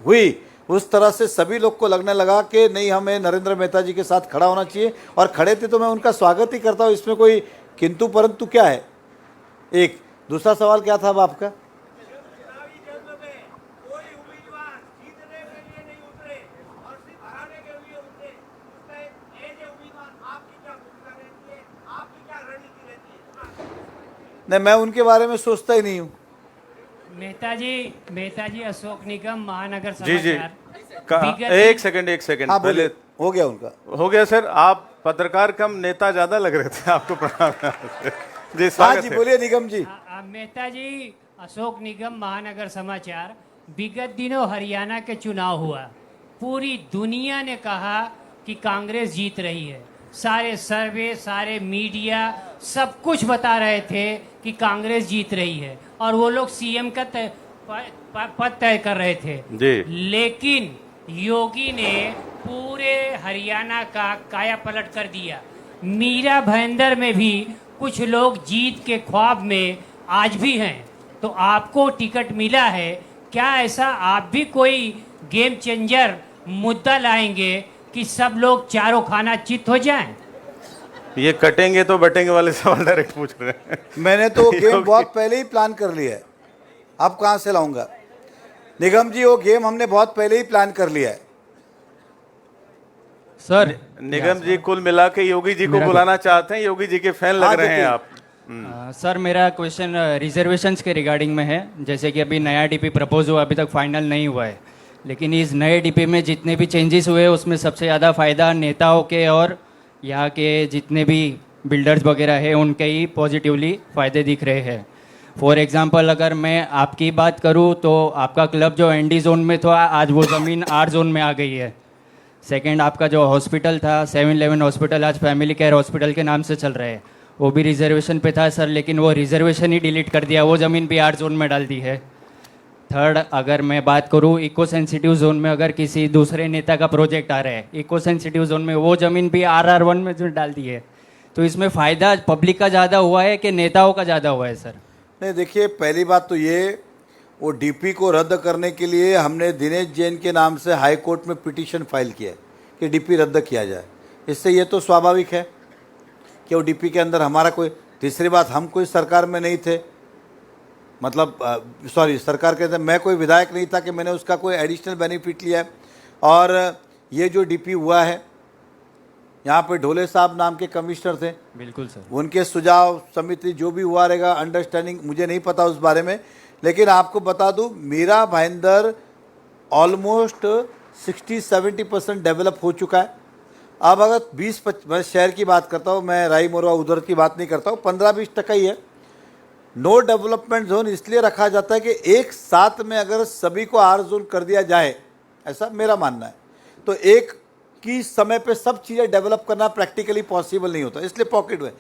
हुई उस तरह से सभी लोग को लगने लगा कि नहीं, हमें नरेंद्र मेहता जी के साथ खड़ा होना चाहिए। और खड़े थे तो मैं उनका स्वागत ही करता हूँ, इसमें कोई किंतु परंतु क्या है। एक दूसरा सवाल क्या था अब आपका? नहीं, मैं उनके बारे में सोचता ही नहीं हूँ।
मेहता जी अशोक निगम महानगर
जी जी,
समाचार।
एक सेकंड
हाँ, पहले हो गया उनका,
हो गया सर। आप पत्रकार कम नेता ज्यादा लग रहे थे, आपको प्रणाम। जी
हाँ जी, बोलिए निगम जी।
मेहता जी, अशोक निगम महानगर समाचार। विगत दिनों हरियाणा के चुनाव हुआ, पूरी दुनिया ने कहा कि कांग्रेस जीत रही है। सारे सर्वे, सारे मीडिया सब कुछ बता रहे थे कि कांग्रेस जीत रही है और वो लोग सीएम का पद तय कर रहे थे
जी।
लेकिन योगी ने पूरे हरियाणा का काया पलट कर दिया। मीरा भाईंदर में भी कुछ लोग जीत के ख्वाब में आज भी हैं। तो आपको टिकट मिला है, क्या ऐसा आप भी कोई गेम चेंजर मुद्दा लाएंगे कि सब लोग चारों खाना चित हो जाएं?
ये कटेंगे तो बटेंगे वाले सवाल डायरेक्ट पूछ रहे हैं।
मैंने तो गेम बहुत पहले ही प्लान कर लिया है, अब कहाँ से लाऊंगा? निगम जी, वो गेम हमने बहुत पहले ही प्लान कर लिया है।
सर
निगम जी कुल मिला के योगी जी को बुलाना चाहते हैं, योगी जी के फैन लग रहे हैं आप।
सर मेरा क्वेश्चन रिजर्वेशंस के रिगार्डिंग में है। जैसे कि अभी नया डीपी प्रपोज हुआ, अभी तक फाइनल नहीं हुआ है, लेकिन इस नए डीपी में जितने भी चेंजेस हुए उसमें सबसे ज़्यादा फ़ायदा नेताओं के और यहाँ के जितने भी बिल्डर्स वगैरह है उनके ही पॉजिटिवली फ़ायदे दिख रहे हैं। फॉर एग्जांपल अगर मैं आपकी बात करूँ तो आपका क्लब जो एनडी जोन में था आज वो ज़मीन आर जोन में आ गई है। सेकंड, आपका जो हॉस्पिटल था 7-11 हॉस्पिटल आज फैमिली केयर हॉस्पिटल के नाम से चल रहा है, वो भी रिजर्वेशन पे था सर, लेकिन वो रिजर्वेशन ही डिलीट कर दिया, वो ज़मीन भी आर जोन में डाल दी है। थर्ड, अगर मैं बात करूँ इको सेंसिटिव जोन में अगर किसी दूसरे नेता का प्रोजेक्ट आ रहा है इको सेंसिटिव जोन में, वो ज़मीन भी RR1 में जो डाल दी है। तो इसमें फ़ायदा पब्लिक का ज़्यादा हुआ है कि नेताओं का ज़्यादा हुआ है सर?
नहीं, देखिए, पहली बात तो ये, वो डीपी को रद्द करने के लिए हमने दिनेश जैन के नाम से हाई कोर्ट में पिटीशन फाइल किया है कि डीपी रद्द किया जाए। इससे ये तो स्वाभाविक है कि वो डीपी के अंदर हमारा कोई, तीसरी बात, हम कोई सरकार में नहीं थे, मतलब सॉरी, सरकार के अंदर मैं कोई विधायक नहीं था कि मैंने उसका कोई एडिशनल बेनिफिट लिया है। और ये जो डीपी हुआ है, यहाँ पे ढोले साहब नाम के कमिश्नर थे,
बिल्कुल सर,
उनके सुझाव समिति जो भी हुआ रहेगा, अंडरस्टैंडिंग, मुझे नहीं पता उस बारे में। लेकिन आपको बता दूं, मीरा भाईंदर ऑलमोस्ट 60-70% डेवलप हो चुका है। अब अगर 20-25, मैं शहर की बात करता हूँ, मैं राई मोरवा उधर की बात नहीं करता हूँ, 15-20% ही है। नो डेवलपमेंट जोन इसलिए रखा जाता है कि एक साथ में अगर सभी को आर जोन कर दिया जाए, ऐसा मेरा मानना है, तो एक की समय पे सब चीज़ें डेवलप करना प्रैक्टिकली पॉसिबल नहीं होता, इसलिए पॉकेट में।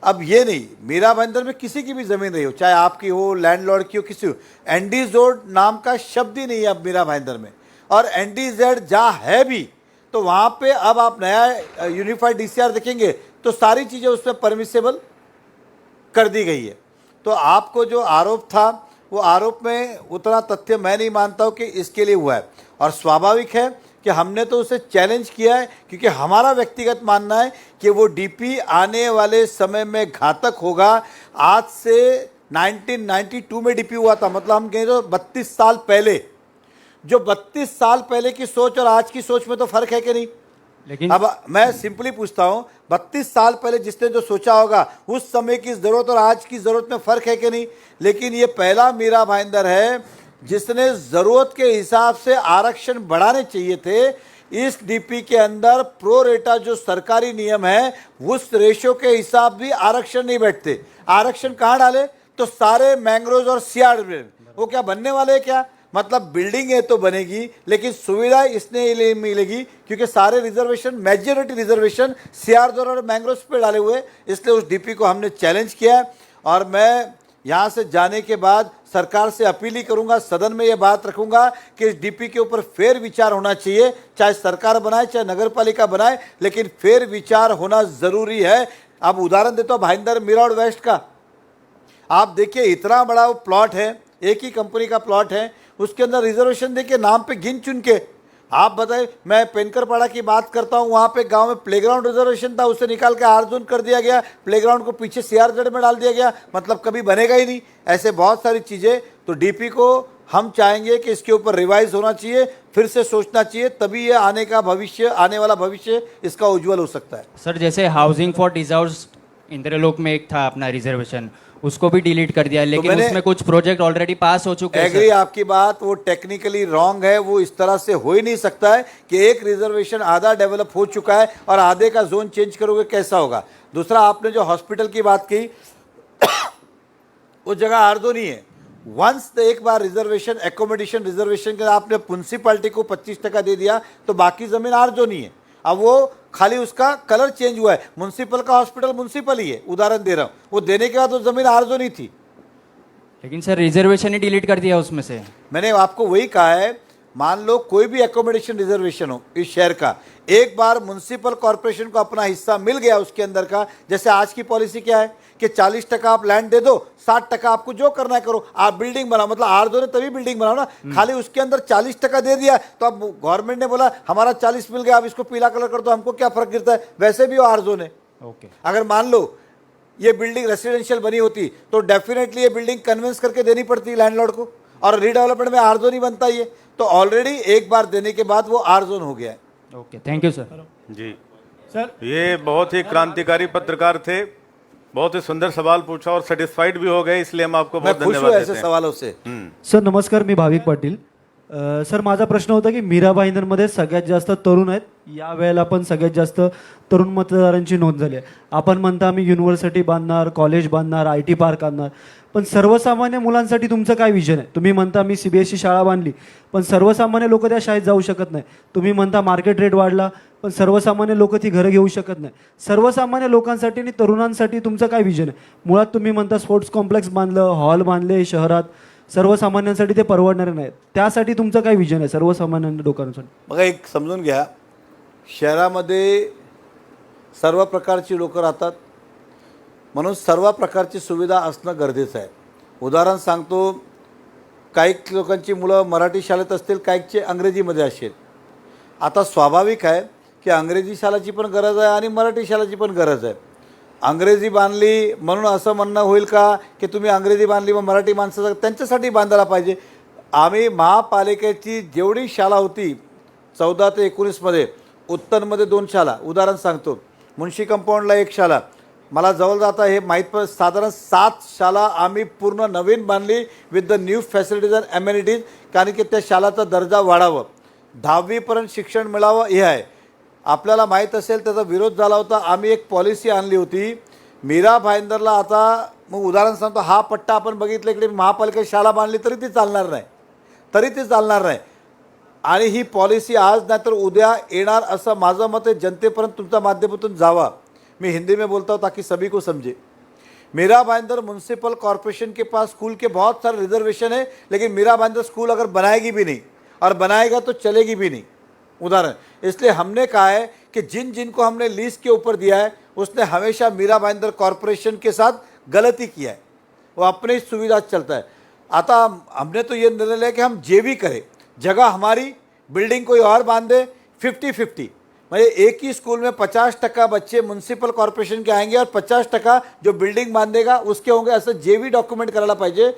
अब ये नहीं, मीरा भाईंदर में किसी की भी ज़मीन रही हो, चाहे आपकी हो, लैंडलॉर्ड की हो, किसी हो, एनडी जोन नाम का शब्द ही नहीं है अब मीरा भाईंदर में। और NDZ जहाँ है भी, तो वहाँ पे अब आप नया यूनिफाइड DCR देखेंगे तो सारी चीज़ें उसमें परमिसेबल कर दी गई है। तो आपको जो आरोप था, वो आरोप में उतना तथ्य मैं नहीं मानता हूँ कि इसके लिए हुआ है। और स्वाभाविक है कि हमने तो उसे चैलेंज किया है, क्योंकि हमारा व्यक्तिगत मानना है कि वो डीपी आने वाले समय में घातक होगा। आज से 1992 में डीपी हुआ था, मतलब हम कहें तो 32 साल पहले, जो 32 साल पहले की सोच और आज की सोच में तो फर्क है कि नहीं?
लेकिन
अब मैं सिंपली पूछता हूं, 32 साल पहले जिसने जो सोचा होगा उस समय की जरूरत और आज की जरूरत में फर्क है कि नहीं? लेकिन ये पहला मीरा भाईंदर है जिसने जरूरत के हिसाब से आरक्षण बढ़ाने चाहिए थे। इस डीपी के अंदर प्रो रेटा जो सरकारी नियम है, उस रेशो के हिसाब भी आरक्षण नहीं बैठते। आरक्षण कहाँ डाले? तो सारे मैंग्रोव और सियाड़ में। वो क्या बनने वाले हैं क्या? मतलब बिल्डिंग है तो बनेगी, लेकिन सुविधा इसने मिलेगी क्योंकि सारे रिजर्वेशन, मेजॉरिटी रिजर्वेशन सियारदोर और मैंग्रोव पे डाले हुए। इसलिए उस डीपी को हमने चैलेंज किया है। और मैं यहाँ से जाने के बाद सरकार से अपील ही करूँगा, सदन में ये बात रखूँगा कि इस डीपी के ऊपर फेर विचार होना चाहिए, चाहे सरकार बनाए चाहे नगर पालिका बनाए, लेकिन फेर विचार होना ज़रूरी है। अब उदाहरण देता हूँ भाईंदर मिराड वेस्ट का, आप देखिए, इतना बड़ा वो प्लॉट है, एक ही कंपनी का प्लॉट है, उसके अंदर रिजर्वेशन देखिए नाम पे गिन चुन के। आप बताएं, मैं पेनकरपाड़ा की बात करता हूँ, वहाँ पे गांव में प्लेग्राउंड रिजर्वेशन था, उसे निकाल के आर जोन कर दिया गया, प्लेग्राउंड को पीछे CRZ में डाल दिया गया, मतलब कभी बनेगा ही नहीं। ऐसे बहुत सारी चीज़ें। तो डीपी को हम चाहेंगे कि इसके ऊपर रिवाइज होना चाहिए, फिर से सोचना चाहिए, तभी ये आने वाला भविष्य इसका उज्जवल हो सकता है।
सर जैसे हाउसिंग फॉर डिजर्व्ड इंद्रलोक में एक था अपना रिजर्वेशन, उसको भी डिलीट कर दिया, लेकिन उसमें कुछ प्रोजेक्ट ऑलरेडी पास हो चुके हैं।
एग्री आपकी बात, वो टेक्निकली रॉन्ग है, वो इस तरह से हो ही नहीं सकता है कि एक रिजर्वेशन आधा डेवलप हो चुका है और आधे का जोन चेंज करोगे, कैसा होगा? दूसरा, आपने जो हॉस्पिटल की बात की, वो जगह आर्दो नहीं है। वंस एक बार रिजर्वेशन, एकोमोडेशन रिजर्वेशन के आपने म्युनिसिपैलिटी को 25% दे दिया तो बाकी जमीन आर्दो नहीं है। अब वो खाली उसका कलर चेंज हुआ है। म्युनिसिपल का हॉस्पिटल म्युनिसिपल ही है, उदाहरण दे रहा हूँ, वो देने के बाद वो जमीन आर्जो नहीं थी।
लेकिन सर रिजर्वेशन ही डिलीट कर दिया उसमें से।
मैंने आपको वही कहा है, मान लो कोई भी एकोमोडेशन रिजर्वेशन हो इस शहर का, एक बार म्युनिसिपल कॉर्पोरेशन को अपना हिस्सा मिल गया उसके अंदर का, जैसे आज की पॉलिसी क्या है कि 40% आप लैंड दे दो, 60% आपको जो करना है करो, आप बिल्डिंग बनाओ, मतलब आर2 ने तभी बिल्डिंग बनाओ ना, खाली उसके अंदर 40% दे दिया तो अब गवर्नमेंट ने बोला हमारा 40 मिल गया, अब इसको पीला कलर कर दो, हमको क्या फर्क गिरता है, वैसे भी वो आर2 ने। अगर मान लो ये बिल्डिंग रेसिडेंशियल बनी होती तो डेफिनेटली ये बिल्डिंग कन्विंस करके देनी पड़ती लैंडलॉर्ड को, और रीडेवलपमेंट में आर जोन नहीं बनता ये, तो ऑलरेडी एक बार देने के बाद वो आर जोन हो गया है।
Okay, thank you sir.
जी सर, ये बहुत ही क्रांतिकारी पत्रकार थे, बहुत ही सुंदर सवाल पूछा और सेटिस्फाइड भी हो गए, इसलिए हम आपको बहुत धन्यवाद देते हैं
ऐसे सवालों से।
सर नमस्कार, मी भाविक पाटील। सर माझा प्रश्न होता की मीरा भाईंदरमध्ये सगळ्यात जास्त तरुण आहेत, या वेळेला पण सगळ्यात जास्त तरुण मतदारांची नोंद झाली आहे। आपण म्हणता आम्ही युनिव्हर्सिटी बांधणार, कॉलेज बांधणार, IT पार्क आणणार, पण सर्वसामान्य मुलांसाठी तुमचं काय विजन आहे? तुम्ही म्हणता मी CBSE शाळा बांधली, पण सर्वसामान्य लोक त्या शाळेत जाऊ शकत नाही। तुम्ही म्हणता मार्केट रेट वाढला, पण सर्वसामान्य लोक ती घरं घेऊ शकत नाही। सर्वसामान्य लोकांसाठी आणि तरुणांसाठी तुमचं काय विजन आहे? मुळात तुम्ही म्हणता स्पोर्ट्स कॉम्प्लेक्स बांधलं, हॉल बांधले शहरात, सर्वसामान्यांसाठी ते परवडणारे नाहीत, त्यासाठी तुमचं काय विजन आहे सर्वसामान्य लोकांसाठी?
बघा, एक समजून घ्या, शहरामध्ये सर्व प्रकारची लोक राहतात, म्हणून सर्व प्रकारची सुविधा असणं गरजेचं आहे। उदाहरण सांगतो, काही लोकांची मुलं मराठी शाळेत असतील, काहीचे इंग्रजीमध्ये असेल। आता स्वाभाविक आहे की इंग्रजी शाळेची पण गरज आहे आणि मराठी शाळेची पण गरज आहे। अंग्रेजी बांधली म्हणून असं म्हणणं होईल का की तुम्ही अंग्रेजी बांधली मग मराठी माणसं त्यांच्यासाठी बांधायला पाहिजे? आम्ही महापालिकेची जेवढी शाळा होती 14 ते 19 मध्ये, उत्तरमध्ये 2 शाळा, उदाहरण सांगतो, मुन्शी कंपाऊंडला 1 शाळा, मला जवळ जाता हे माहीत पण साधारण 7 शाळा आम्ही पूर्ण नवीन बांधली with the new facilities and amenities, कारण की त्या शाळाचा दर्जा वाढावं, 10वीपर्यंत शिक्षण मिळावं हे आहे। आपल्याला माहीत असेल त्याचा विरोध झाला होता, आम्ही एक पॉलिसी आणली होती मीरा भाईंदरला। आता मग उदाहरण सांगतो, हा पट्टा आपण बघितलं, इकडे महापालिकेत शाळा बांधली तरी ती चालणार नाही, आणि ही पॉलिसी आज नाही तर उद्या येणार असं माझं मत आहे। जनतेपर्यंत तुमच्या माध्यमातून जावा, मैं हिंदी में बोलता हूँ ताकि सभी को समझे। मीरा भाईंदर म्युनिसिपल कॉर्पोरेशन के पास स्कूल के बहुत सारे रिजर्वेशन है, लेकिन मीरा भाईंदर स्कूल अगर बनाएगी भी नहीं और बनाएगा तो चलेगी भी नहीं, उदाहरण। इसलिए हमने कहा है कि जिनको हमने लीज के ऊपर दिया है उसने हमेशा मीरा भाईंदर कॉर्पोरेशन के साथ गलती किया है, वो अपनी सुविधा से चलता है। आता हमने तो ये निर्णय लिया कि हम जे भी करें, जगह हमारी, बिल्डिंग कोई और बांधे, 50-50, मतलब एक ही स्कूल में 50% बच्चे म्युनिसिपल कॉर्पोरेशन के आएंगे और 50% जो बिल्डिंग बांधेगा उसके होंगे, ऐसा जेवी डॉक्यूमेंट कराना पाहिजे।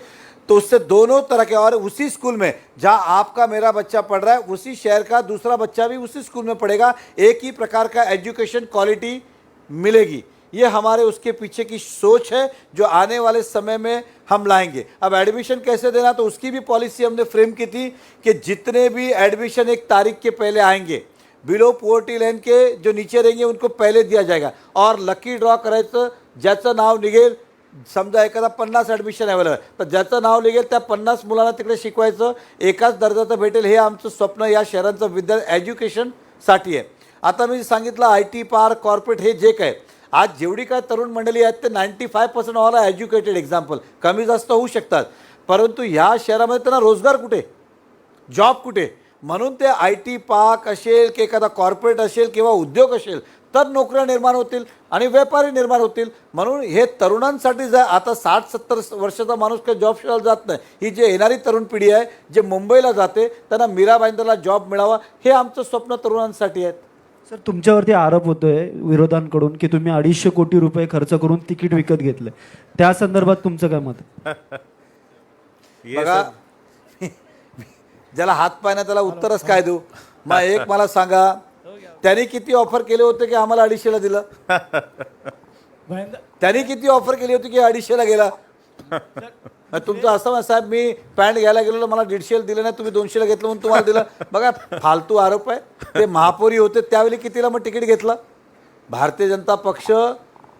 तो उससे दोनों तरह के, और उसी स्कूल में जहां आपका मेरा बच्चा पढ़ रहा है उसी शहर का दूसरा बच्चा भी उसी स्कूल में पढ़ेगा, एक ही प्रकार का एजुकेशन क्वालिटी मिलेगी। ये हमारे उसके पीछे की सोच है जो आने वाले समय में हम लाएंगे। अब एडमिशन कैसे देना, तो उसकी भी पॉलिसी हमने फ्रेम की थी कि जितने भी एडमिशन 1 तारीख के पहले आएंगे, बिलो पॉवर्टी लाइन के जो नीचे रहेंगे उनको पहले दिया जाएगा, और लकी ड्रॉ करायचं, ज्याचं नाव निघेल, समजा एखादा 50 ॲडमिशन अवेलेबल आहे तर ज्याचं नाव निघेल त्या 50 मुलांना तिकडे शिकवायचं, एकाच दर्जाचं भेटेल, हे आमचं स्वप्न या शहरांचं एज्युकेशनसाठी आहे। आता मी सांगितलं IT पार्क, कॉर्पोरेट, हे जे काय आज जेवढी काय तरुण मंडळी आहेत ते 95% ऑल आर एज्युकेटेड, एक्झाम्पल कमी जास्त होऊ शकतात, परंतु ह्या शहरामध्ये त्यांना रोजगार कुठे, जॉब कुठे? म्हणून ते IT पार्क असेल की एखादा कॉर्पोरेट असेल किंवा उद्योग असेल तर नोकऱ्या निर्माण होतील आणि व्यापारी निर्माण होतील। म्हणून हे तरुणांसाठी जर आता 60-70 वर्षाचा माणूस काही जॉब शोधायला जात नाही, ही जे येणारी तरुण पिढी आहे जे मुंबईला जाते त्यांना मीरा भाईंदरला जॉब मिळावा, हे आमचं स्वप्न तरुणांसाठी आहे।
सर तुमच्यावरती आरोप होतोय विरोधांकडून की तुम्ही 250 कोटी रुपये खर्च करून तिकीट विकत घेतलं, त्या संदर्भात तुमचं काय मत आहे?
बघा, ज्याला हात पाय ना त्याला उत्तरच काय देऊ? मग एक मला सांगा, त्यांनी किती ऑफर केले होते की आम्हाला 250ला दिलं? त्यांनी किती ऑफर केली होती की 250ला गेला? तुमचं असं साहेब, मी पॅन्ट घ्यायला गेलो, मला 150ला दिलं नाही, तुम्ही 200ला घेतलं म्हणून तुम्हाला दिलं? बघा, फालतू आरोप आहे। ते महापौरी होते त्यावेळी कितीला मग तिकीट घेतलं? भारतीय जनता पक्ष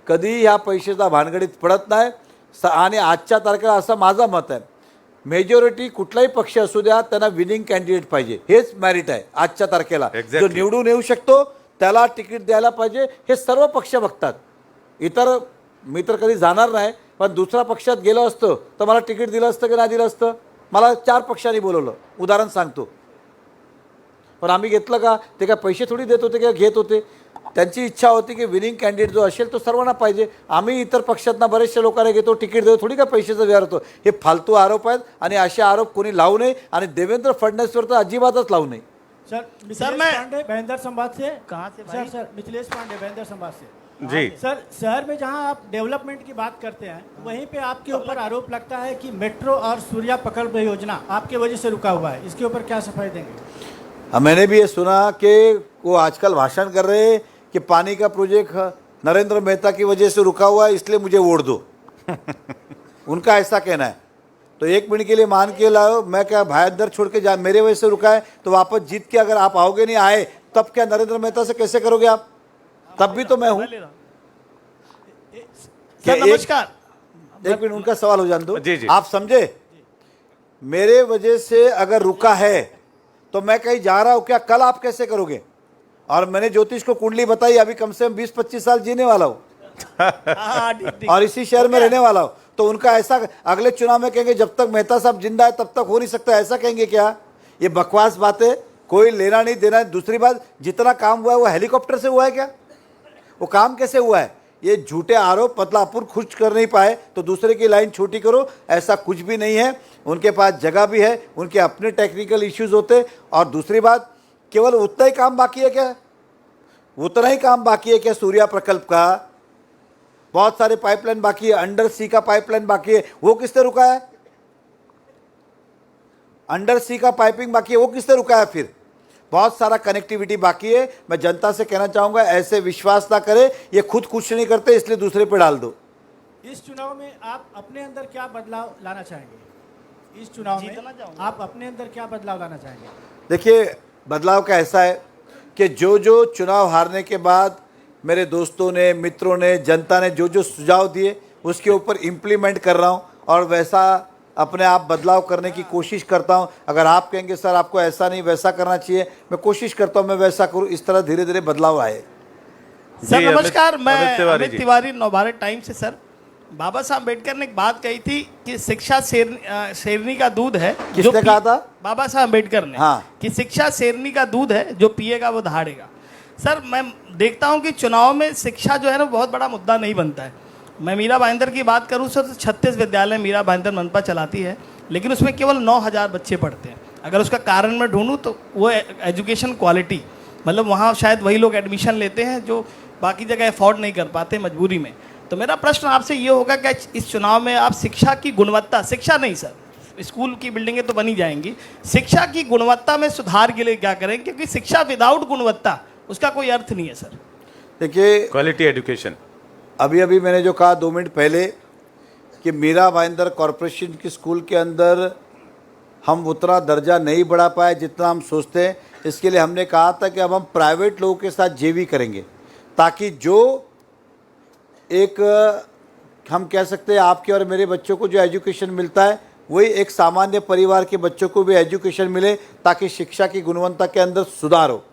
कधी ह्या पैशाचा भानगडीत पडत नाही, आणि आजच्या तारखेला असं माझं मत आहे, मेजॉरिटी कुठलाही पक्ष असू द्या त्यांना विनिंग कॅन्डिडेट पाहिजे, हेच मॅरिट आहे आजच्या तारखेला। जो निवडून येऊ शकतो त्याला तिकीट द्यायला पाहिजे, हे सर्व पक्ष बघतात। इतर मी तर कधी जाणार नाही, पण दुसऱ्या पक्षात गेलो असतो तर मला तिकीट दिलं असतं की नाही दिलं असतं? मला 4 पक्षांनी बोलवलं, उदाहरण सांगतो, पण आम्ही घेतलं का? ते काय पैसे थोडी देत होते किंवा घेत होते. त्यांची इच्छा होती की विनिंग कॅन्डिडेट जो असेल तो सर्वांना पाहिजे. आम्ही इतर पक्षातना बरेचशा लोकांना घेतो, तिकीट देतो, थोडी काय पैशाचा व्यवहार होतो. हे फालतू आरोप आहेत आणि असे आरोप कोणी लावू नये आणि देवेंद्र फडणवीसवर तर अजिबातच लावू नये.
सर मैं बेंदर संवाद से कहाँ से भाई? सर मिथिलेश पांडे बेंदर संवाद से
जी
सर, शहर में जहां आप डेवलपमेंट की बात करते हैं वहीं पे आपके ऊपर आरोप लगता है कि मेट्रो और सूर्या प्रकल्प योजना आपके वजह से रुका हुआ है. इसके ऊपर क्या सफाई देंगे?
मैंने भी ये सुना कि वो आजकल भाषण कर रहे हैं कि पानी का प्रोजेक्ट नरेंद्र मेहता की वजह से रुका हुआ है, इसलिए मुझे वोट दो. उनका ऐसा कहना है. तो एक मिनट के लिए मान के लाओ, मैं क्या भाई अंदर छोड़ के जा, मेरे वजह से रुका है तो वापस जीत के अगर आप आओगे नहीं आए तब क्या नरेंद्र मेहता से कैसे करोगे आप? तब भी तो मैं हूं.
नमस्कार.
एक मिनट उनका सवाल हो जान दो.
जी, जी.
आप समझे, मेरे वजह से अगर रुका है तो मैं कहीं जा रहा हूं क्या? कल आप कैसे करोगे? और मैंने ज्योतिष को कुंडली बताई, अभी कम से कम 20-25 साल जीने वाला हूं और इसी शहर में रहने वाला हूं. तो उनका ऐसा अगले चुनाव में कहेंगे जब तक मेहता साहब जिंदा है तब तक हो नहीं सकता, ऐसा कहेंगे क्या? ये बकवास बात है, कोई लेना नहीं देना है. दूसरी बात, जितना काम हुआ है वो हेलीकॉप्टर से हुआ है क्या? वो काम कैसे हुआ है? ये झूठे आरोप, मतलब अपन खुद कर नहीं पाए तो दूसरे की लाइन छोटी करो, ऐसा कुछ भी नहीं है. उनके पास जगह भी है, उनके अपने टेक्निकल इश्यूज होते. और दूसरी बात, केवल उतना ही काम बाकी है क्या? उतना ही काम बाकी है क्या सूर्या प्रकल्प का? बहुत सारे पाइपलाइन बाकी है, अंडर सी का पाइपलाइन बाकी है, वो किसने रुका है? अंडर सी का पाइपिंग बाकी है, वो किसने रुका है? फिर बहुत सारा कनेक्टिविटी बाकी है. मैं जनता से कहना चाहूंगा ऐसे विश्वास ना करें, ये खुद कुछ नहीं करते इसलिए दूसरे पे डाल दो.
इस चुनाव में आप अपने अंदर क्या बदलाव लाना चाहेंगे? इस चुनाव में आप अपने अंदर क्या बदलाव लाना चाहेंगे?
देखिए, बदलाव का ऐसा है कि जो जो चुनाव हारने के बाद मेरे दोस्तों ने, मित्रों ने, जनता ने जो जो सुझाव दिए उसके ऊपर इम्प्लीमेंट कर रहा हूं और वैसा अपने आप बदलाव करने की कोशिश करता हूं. अगर आप कहेंगे सर आपको ऐसा नहीं वैसा करना चाहिए, मैं कोशिश करता हूं मैं वैसा करूं. इस तरह धीरे धीरे बदलाव आए.
सर
जी,
नमस्कार,
अमित
मैं
तिवारी
अमित
जी.
तिवारी नवभारत टाइम से. सर, बाबा साहब अम्बेडकर ने एक बात कही थी कि शिक्षा शेरनी का दूध है.
किसने कहा था?
बाबा साहब अम्बेडकर ने.
हाँ.
कि शिक्षा शेरनी का दूध है, जो पिएगा वो दहाड़ेगा. सर, मैं देखता हूं कि चुनाव में शिक्षा जो है ना बहुत बड़ा मुद्दा नहीं बनता है. मैं मीरा भाईंदर की बात करूं सर तो 36 विद्यालय मीरा भाईंदर मनपा चलाती है, लेकिन उसमें केवल 9,000 बच्चे पढ़ते हैं. अगर उसका कारण मैं ढूंढूं तो वो एजुकेशन क्वालिटी, मतलब वहाँ शायद वही लोग एडमिशन लेते हैं जो बाकी जगह अफोर्ड नहीं कर पाते मजबूरी में. तो मेरा प्रश्न आपसे ये होगा कि इस चुनाव में आप शिक्षा की गुणवत्ता, शिक्षा नहीं सर, स्कूल की बिल्डिंगें तो बनी जाएंगी, शिक्षा की गुणवत्ता में सुधार के लिए क्या करें? क्योंकि शिक्षा विदाउट गुणवत्ता उसका कोई अर्थ नहीं है. सर
देखिए,
क्वालिटी एजुकेशन,
अभी अभी मैंने जो कहा 2 मिनट पहले कि मीरा भाईंदर कॉरपोरेशन के स्कूल के अंदर हम उतना दर्जा नहीं बढ़ा पाए जितना हम सोचते हैं. इसके लिए हमने कहा था कि अब हम प्राइवेट लोगों के साथ जेवी करेंगे, ताकि जो एक हम कह सकते हैं आपके और मेरे बच्चों को जो एजुकेशन मिलता है वही एक सामान्य परिवार के बच्चों को भी एजुकेशन मिले, ताकि शिक्षा की गुणवत्ता के अंदर सुधार हो.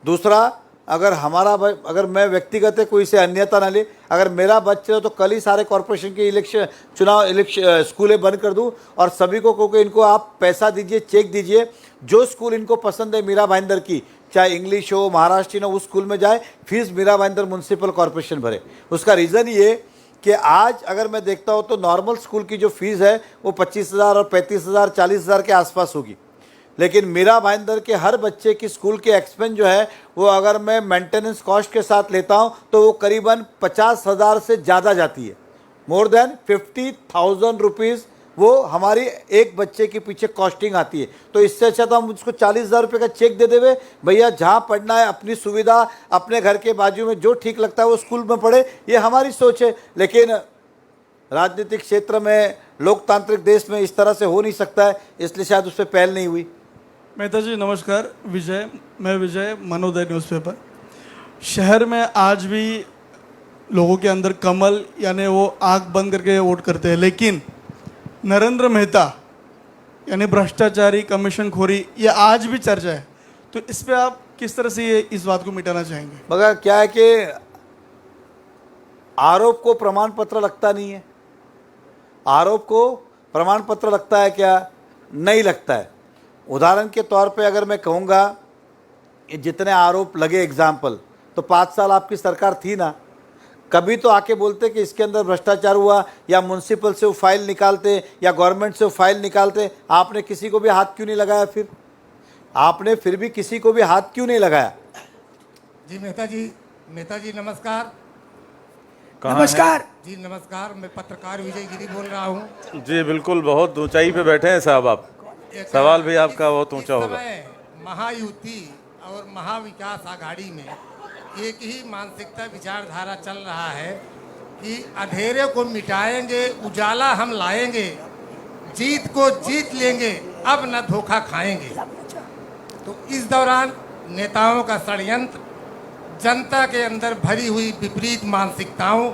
दूसरा, अगर मैं व्यक्तिगत है कोई से अन्यता ना ले, अगर मेरा बच्चा हो तो कल ही सारे कॉरपोरेशन के चुनाव स्कूलें बंद कर दूं और सभी को कहूँ कि इनको आप पैसा दीजिए, चेक दीजिए, जो स्कूल इनको पसंद है मीरा भाईंदर की, चाहे इंग्लिश हो, महाराष्ट्रीयन हो, उस स्कूल में जाए, fees Mira Bhayandar municipal corporation भरे. उसका रीज़न ये कि आज अगर मैं देखता हूँ तो नॉर्मल स्कूल की जो फीस है वो 25,000 और 35,000 40,000 के आसपास होगी, लेकिन मीरा भाईंदर के हर बच्चे की स्कूल के एक्सपेंस जो है वो अगर मैं मेंटेनेंस कॉस्ट के साथ लेता हूं तो वो करीबन 50,000 से ज़्यादा जाती है. मोर देन 50,000 रुपीज़ वो हमारी एक बच्चे के पीछे कॉस्टिंग आती है. तो इससे अच्छा तो हम उसको 40,000 रुपये का चेक दे देवे, भैया जहाँ पढ़ना है अपनी सुविधा, अपने घर के बाजू में जो ठीक लगता है वो स्कूल में पढ़े. ये हमारी सोच है, लेकिन राजनीतिक क्षेत्र में, लोकतांत्रिक देश में इस तरह से हो नहीं सकता है, इसलिए शायद उस पर पहल नहीं हुई.
मेहता जी नमस्कार, मैं विजय, मनोदय न्यूज़पेपर. शहर में आज भी लोगों के अंदर कमल यानी वो आंख बंद करके वोट करते हैं, लेकिन नरेंद्र मेहता यानी भ्रष्टाचारी, कमीशन खोरी, ये आज भी चर्चा है. तो इस पे आप किस तरह से इस बात को मिटाना चाहेंगे?
मगर क्या है कि आरोप को प्रमाण पत्र लगता नहीं है. आरोप को प्रमाण पत्र लगता है क्या? नहीं लगता है. उदाहरण के तौर पे अगर मैं कहूँगा जितने आरोप लगे एग्जाम्पल, तो 5 साल आपकी सरकार थी ना, कभी तो आके बोलते कि इसके अंदर भ्रष्टाचार हुआ, या म्युनिसिपल से वो फाइल निकालते या गवर्नमेंट से वो फाइल निकालते। आपने किसी को भी हाथ क्यों नहीं लगाया? फिर आपने फिर भी किसी को भी हाथ क्यों नहीं लगाया?
जी मेहता जी नमस्कार।
नमस्कार
जी नमस्कार, मैं पत्रकार विजय गिरी बोल रहा हूँ।
जी बिल्कुल, बहुत ऊंचाई पे बैठे हैं साहब आप, सवाल भी आपका बहुत ऊंचा होगा।
महायुति और महाविकास आघाड़ी में एक ही मानसिकता विचारधारा चल रहा है कि अंधेरे को मिटाएंगे, उजाला हम लाएंगे, जीत को जीत लेंगे, अब न धोखा खाएंगे। तो इस दौरान नेताओं का षड्यंत्र, जनता के अंदर भरी हुई विपरीत मानसिकताओं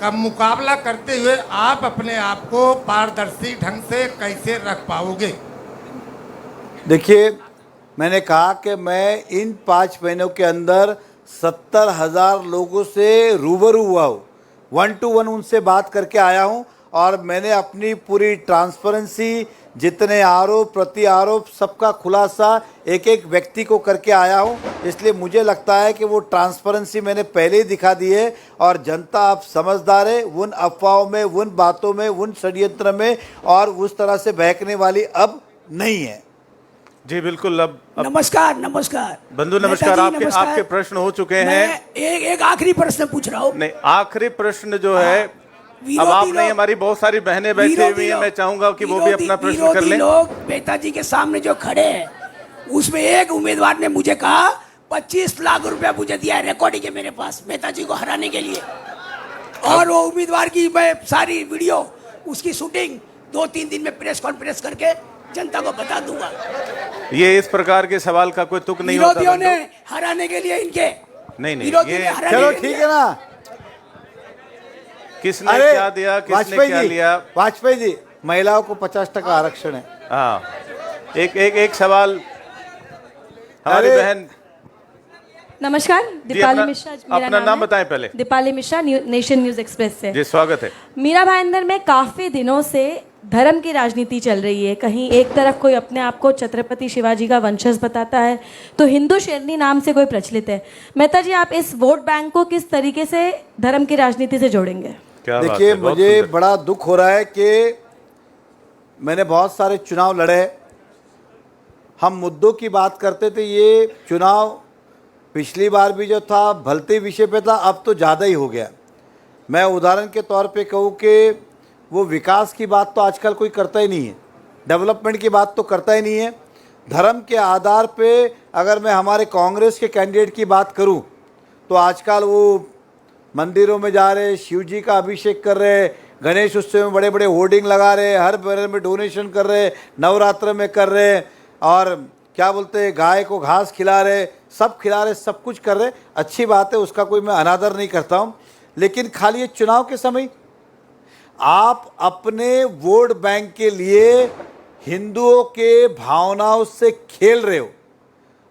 का मुकाबला करते हुए आप अपने आप को पारदर्शी ढंग से कैसे रख पाओगे?
देखिए, मैंने कहा कि मैं इन 5 महीनों के अंदर 70,000 लोगों से रूबरू हुआ हूँ, 1 to 1 उनसे बात करके आया हूँ, और मैंने अपनी पूरी ट्रांसपेरेंसी, जितने आरोप प्रति आरोप, सबका खुलासा एक एक व्यक्ति को करके आया हूँ। इसलिए मुझे लगता है कि वो ट्रांसपेरेंसी मैंने पहले ही दिखा दी है, और जनता अब समझदार है। उन अफवाहों में, उन बातों में, उन षड्यंत्र में और उस तरह से बहकने वाली अब नहीं है।
जी बिल्कुल। अब
नमस्कार
बंधु नमस्कार। आपके प्रश्न हो चुके हैं।
एक आखिरी प्रश्न पूछ रहा हूँ।
नहीं, आखिरी प्रश्न जो है, अब आप नहीं, हमारी बहुत सारी बहनें बैठी हुई हैं, मैं चाहूंगा कि वो भी अपना प्रश्न कर लें।
लोग मेहता जी के सामने जो खड़े हैं, उसमें एक उम्मीदवार ने मुझे कहा 25 लाख रुपया मुझे दिया है, रिकॉर्डिंग है मेरे पास, मेहता जी को हराने के लिए। और वो उम्मीदवार की मैं सारी वीडियो, उसकी शूटिंग 2-3 दिन में प्रेस कॉन्फ्रेंस करके जनता को बता दूंगा।
ये इस प्रकार के सवाल का कोई तुक नहीं होता।
विरोधियों ने हराने के लिए इनके
नहीं,
ये चलो ठीक है ना।
किसने क्या दिया, किसने क्या लिया?
वाजपेयी जी, महिलाओं को 50% आरक्षण है।
हाँ, एक सवाल हमारी बहन।
नमस्कार, दीपाली मिश्रा मेरा
अपना नाम बताएं पहले।
Deepali Mishra, nation news express से।
जी स्वागत है।
मीरा भाईंदर में काफी दिनों से धर्म की राजनीति चल रही है। कहीं एक तरफ कोई अपने आप को छत्रपति शिवाजी का वंशज बताता है, तो हिंदू शेरनी नाम से कोई प्रचलित है। मेहता जी, आप इस वोट बैंक को किस तरीके से धर्म की राजनीति से जोड़ेंगे?
देखिए, मुझे बड़ा दुख हो रहा है कि मैंने बहुत सारे चुनाव लड़े, हम मुद्दों की बात करते थे। ये चुनाव पिछली बार भी जो था भलते विषय पे था, अब तो ज़्यादा ही हो गया। मैं उदाहरण के तौर पे कहूँ कि वो विकास की बात तो आजकल कोई करता ही नहीं है, डेवलपमेंट की बात तो करता ही नहीं है। धर्म के आधार पे अगर मैं हमारे कांग्रेस के कैंडिडेट की बात करूं, तो आजकल वो मंदिरों में जा रहे, शिव जी का अभिषेक कर रहे, गणेश उत्सव में बड़े बड़े होर्डिंग लगा रहे, हर महीने में डोनेशन कर रहे, नवरात्र में कर रहे, और क्या बोलते हैं, गाय को घास खिला रहे, सब खिला रहे, सब कुछ कर रहे। अच्छी बात है, उसका कोई मैं अनादर नहीं करता हूँ। लेकिन खाली ये चुनाव के समय आप अपने वोट बैंक के लिए हिंदुओं के भावनाओं से खेल रहे हो,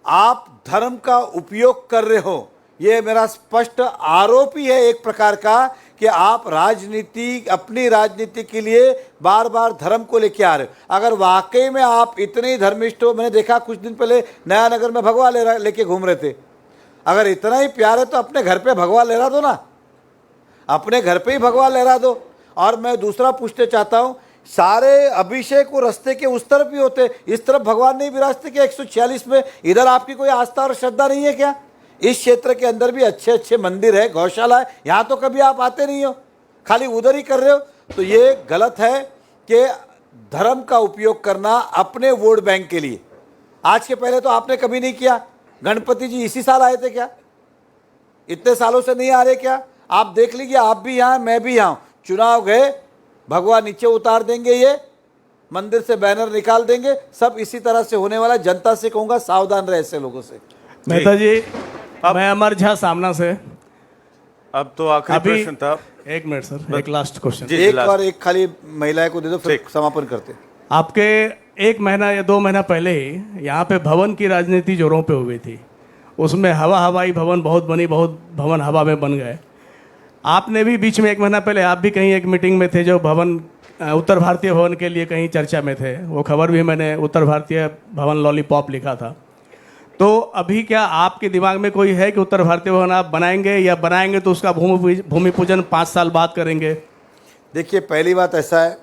आप धर्म का उपयोग कर रहे हो। ये मेरा स्पष्ट आरोप ही है एक प्रकार का कि आप राजनीति, अपनी राजनीति के लिए बार बार धर्म को लेके आ रहे हो। अगर वाकई में आप इतने ही धर्मिष्ठ हो, मैंने देखा कुछ दिन पहले नया नगर में भगवा लेके घूम रहे थे। अगर इतना ही प्यार है तो अपने घर पे भगवा लहरा दो ना, अपने घर पे ही भगवा लहरा दो। और मैं दूसरा पूछते चाहता हूँ, सारे अभिषेक वो रास्ते के उस तरफ ही होते, इस तरफ भगवान नहीं विराजते क्या 146 में? इधर आपकी कोई आस्था और श्रद्धा नहीं है क्या? इस क्षेत्र के अंदर भी अच्छे अच्छे मंदिर है, गौशाला है, यहाँ तो कभी आप आते नहीं हो, खाली उधर ही कर रहे हो। तो ये गलत है कि धर्म का उपयोग करना अपने वोट बैंक के लिए। आज के पहले तो आपने कभी नहीं किया। गणपति जी इसी साल आए थे क्या? इतने सालों से नहीं आ रहे क्या? आप देख लीजिए, आप भी यहाँ, मैं भी यहाँ। चुनाव गए, भगवा नीचे उतार देंगे, ये मंदिर से बैनर निकाल देंगे, सब इसी तरह से होने वाला। जनता से कहूँगा सावधान रहे ऐसे लोगों से।
मेहता जी, मैं अमर झा सामना से।
अब तो आखिरी प्रश्न था।
एक मिनट सर, एक लास्ट क्वेश्चन।
एक और एक खाली महिला को दे दो, फिर समापन करते।
आपके 1 महीना या 2 महीना पहले ही यहाँ पे भवन की राजनीति जोरों पे हुई थी। उसमें हवाई भवन बहुत बनी, बहुत भवन हवा में बन गए। आपने भी बीच में 1 महीना पहले आप भी कहीं एक मीटिंग में थे जो भवन, उत्तर भारतीय भवन के लिए कहीं चर्चा में थे। वो खबर भी मैंने उत्तर भारतीय भवन लॉलीपॉप लिखा था।
तो अभी क्या आपके दिमाग में कोई है कि उत्तर भारतीय भवन आप बनाएंगे, या बनाएंगे तो उसका भूमि पूजन 5 साल बाद करेंगे?
देखिए, पहली बात ऐसा है,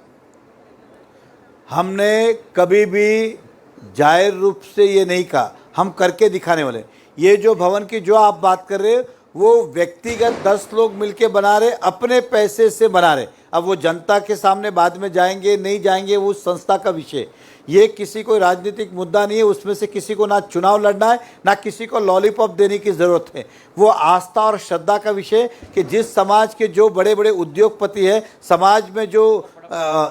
हमने कभी भी जाहिर रूप से ये नहीं कहा, हम करके दिखाने वाले। ये जो भवन की जो आप बात कर रहे हो, वो व्यक्तिगत 10 लोग मिलके बना रहे, अपने पैसे से बना रहे। अब वो जनता के सामने बाद में जाएंगे नहीं जाएंगे, वो संस्था का विषय। ये किसी कोई राजनीतिक मुद्दा नहीं है, उसमें से किसी को ना चुनाव लड़ना है, ना किसी को लॉलीपॉप देने की ज़रूरत है। वो आस्था और श्रद्धा का विषय कि जिस समाज के जो बड़े बड़े उद्योगपति हैं, समाज में जो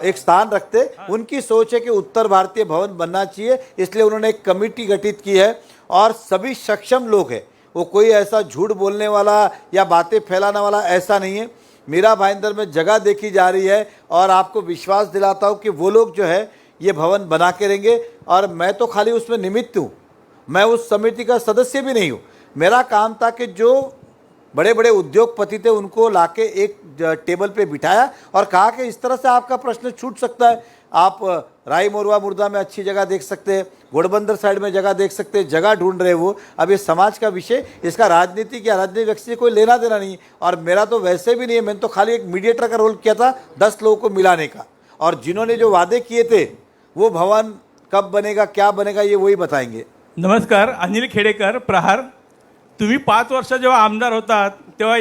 एक स्थान रखते, उनकी सोच है कि उत्तर भारतीय भवन बनना चाहिए। इसलिए उन्होंने एक कमेटी गठित की है और सभी सक्षम लोग हैं। वो कोई ऐसा झूठ बोलने वाला या बातें फैलाने वाला ऐसा नहीं है। मीरा भाईंदर में जगह देखी जा रही है और आपको विश्वास दिलाता हूँ कि वो लोग जो है ये भवन बना के रहेंगे। और मैं तो खाली उसमें निमित्त हूँ, मैं उस समिति का सदस्य भी नहीं हूँ। मेरा काम था कि जो बड़े बड़े उद्योगपति थे उनको लाके एक टेबल पे बिठाया और कहा कि इस तरह से आपका प्रश्न छूट सकता है। आप राई मोरवा मुर्दा में अच्छी जगह देख सकते हैं, घोड़बंदर साइड में जगह देख सकते हैं, जगह ढूंढ रहे वो। अब ये समाज का विषय, इसका राजनीतिक या राजनीतिक व्यक्ति से कोई लेना देना नहीं। और मेरा तो वैसे भी नहीं है, मैंने तो खाली एक मीडिएटर का रोल किया था 10 लोगों को मिलाने का। और जिन्होंने जो वादे किए थे वो भवन कब बनेगा, क्या बनेगा, ये वही बताएंगे।
नमस्कार, अनिल खेडेकर, प्रहार. तुम्ही 5 वर्ष जेव्हा आमदार होतात तेव्हा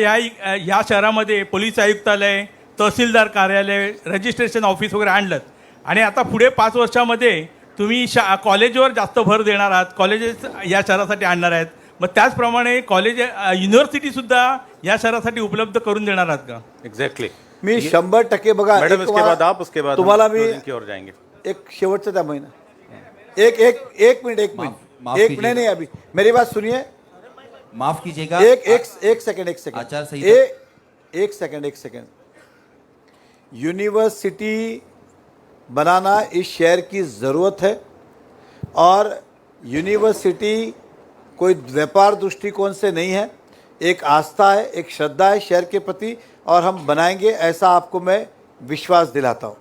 या शहरामध्ये पोलीस आयुक्तालय, तहसीलदार कार्यालय, रजिस्ट्रेशन ऑफिस वगैरे आणलं, आणि आता पुढे 5 वर्षामध्ये तुम्ही कॉलेजवर जास्त भर देणार आहात, कॉलेजेस या शहरासाठी आणणार आहेत. मग त्याचप्रमाणे कॉलेज युनिव्हर्सिटीसुद्धा या शहरासाठी उपलब्ध करून देणार आहात का?
एग्जैक्टली
मी 100% बघा,
मैडम, इसके बाद आप, उसके बाद
तुम्हाला मी
की ओर जाएंगे।
एक शेवटचा त्या महिना एक मिनट नहीं, अभी मेरी बात सुनिए,
माफ कीजिएगा,
एक सेकंड
आचार संहिता,
एक सेकंड। यूनिवर्सिटी बनाना इस शहर की ज़रूरत है और यूनिवर्सिटी कोई व्यापार दृष्टिकोण से नहीं है, एक आस्था है, एक श्रद्धा है शहर के प्रति, और हम बनाएंगे, ऐसा आपको मैं विश्वास दिलाता हूँ।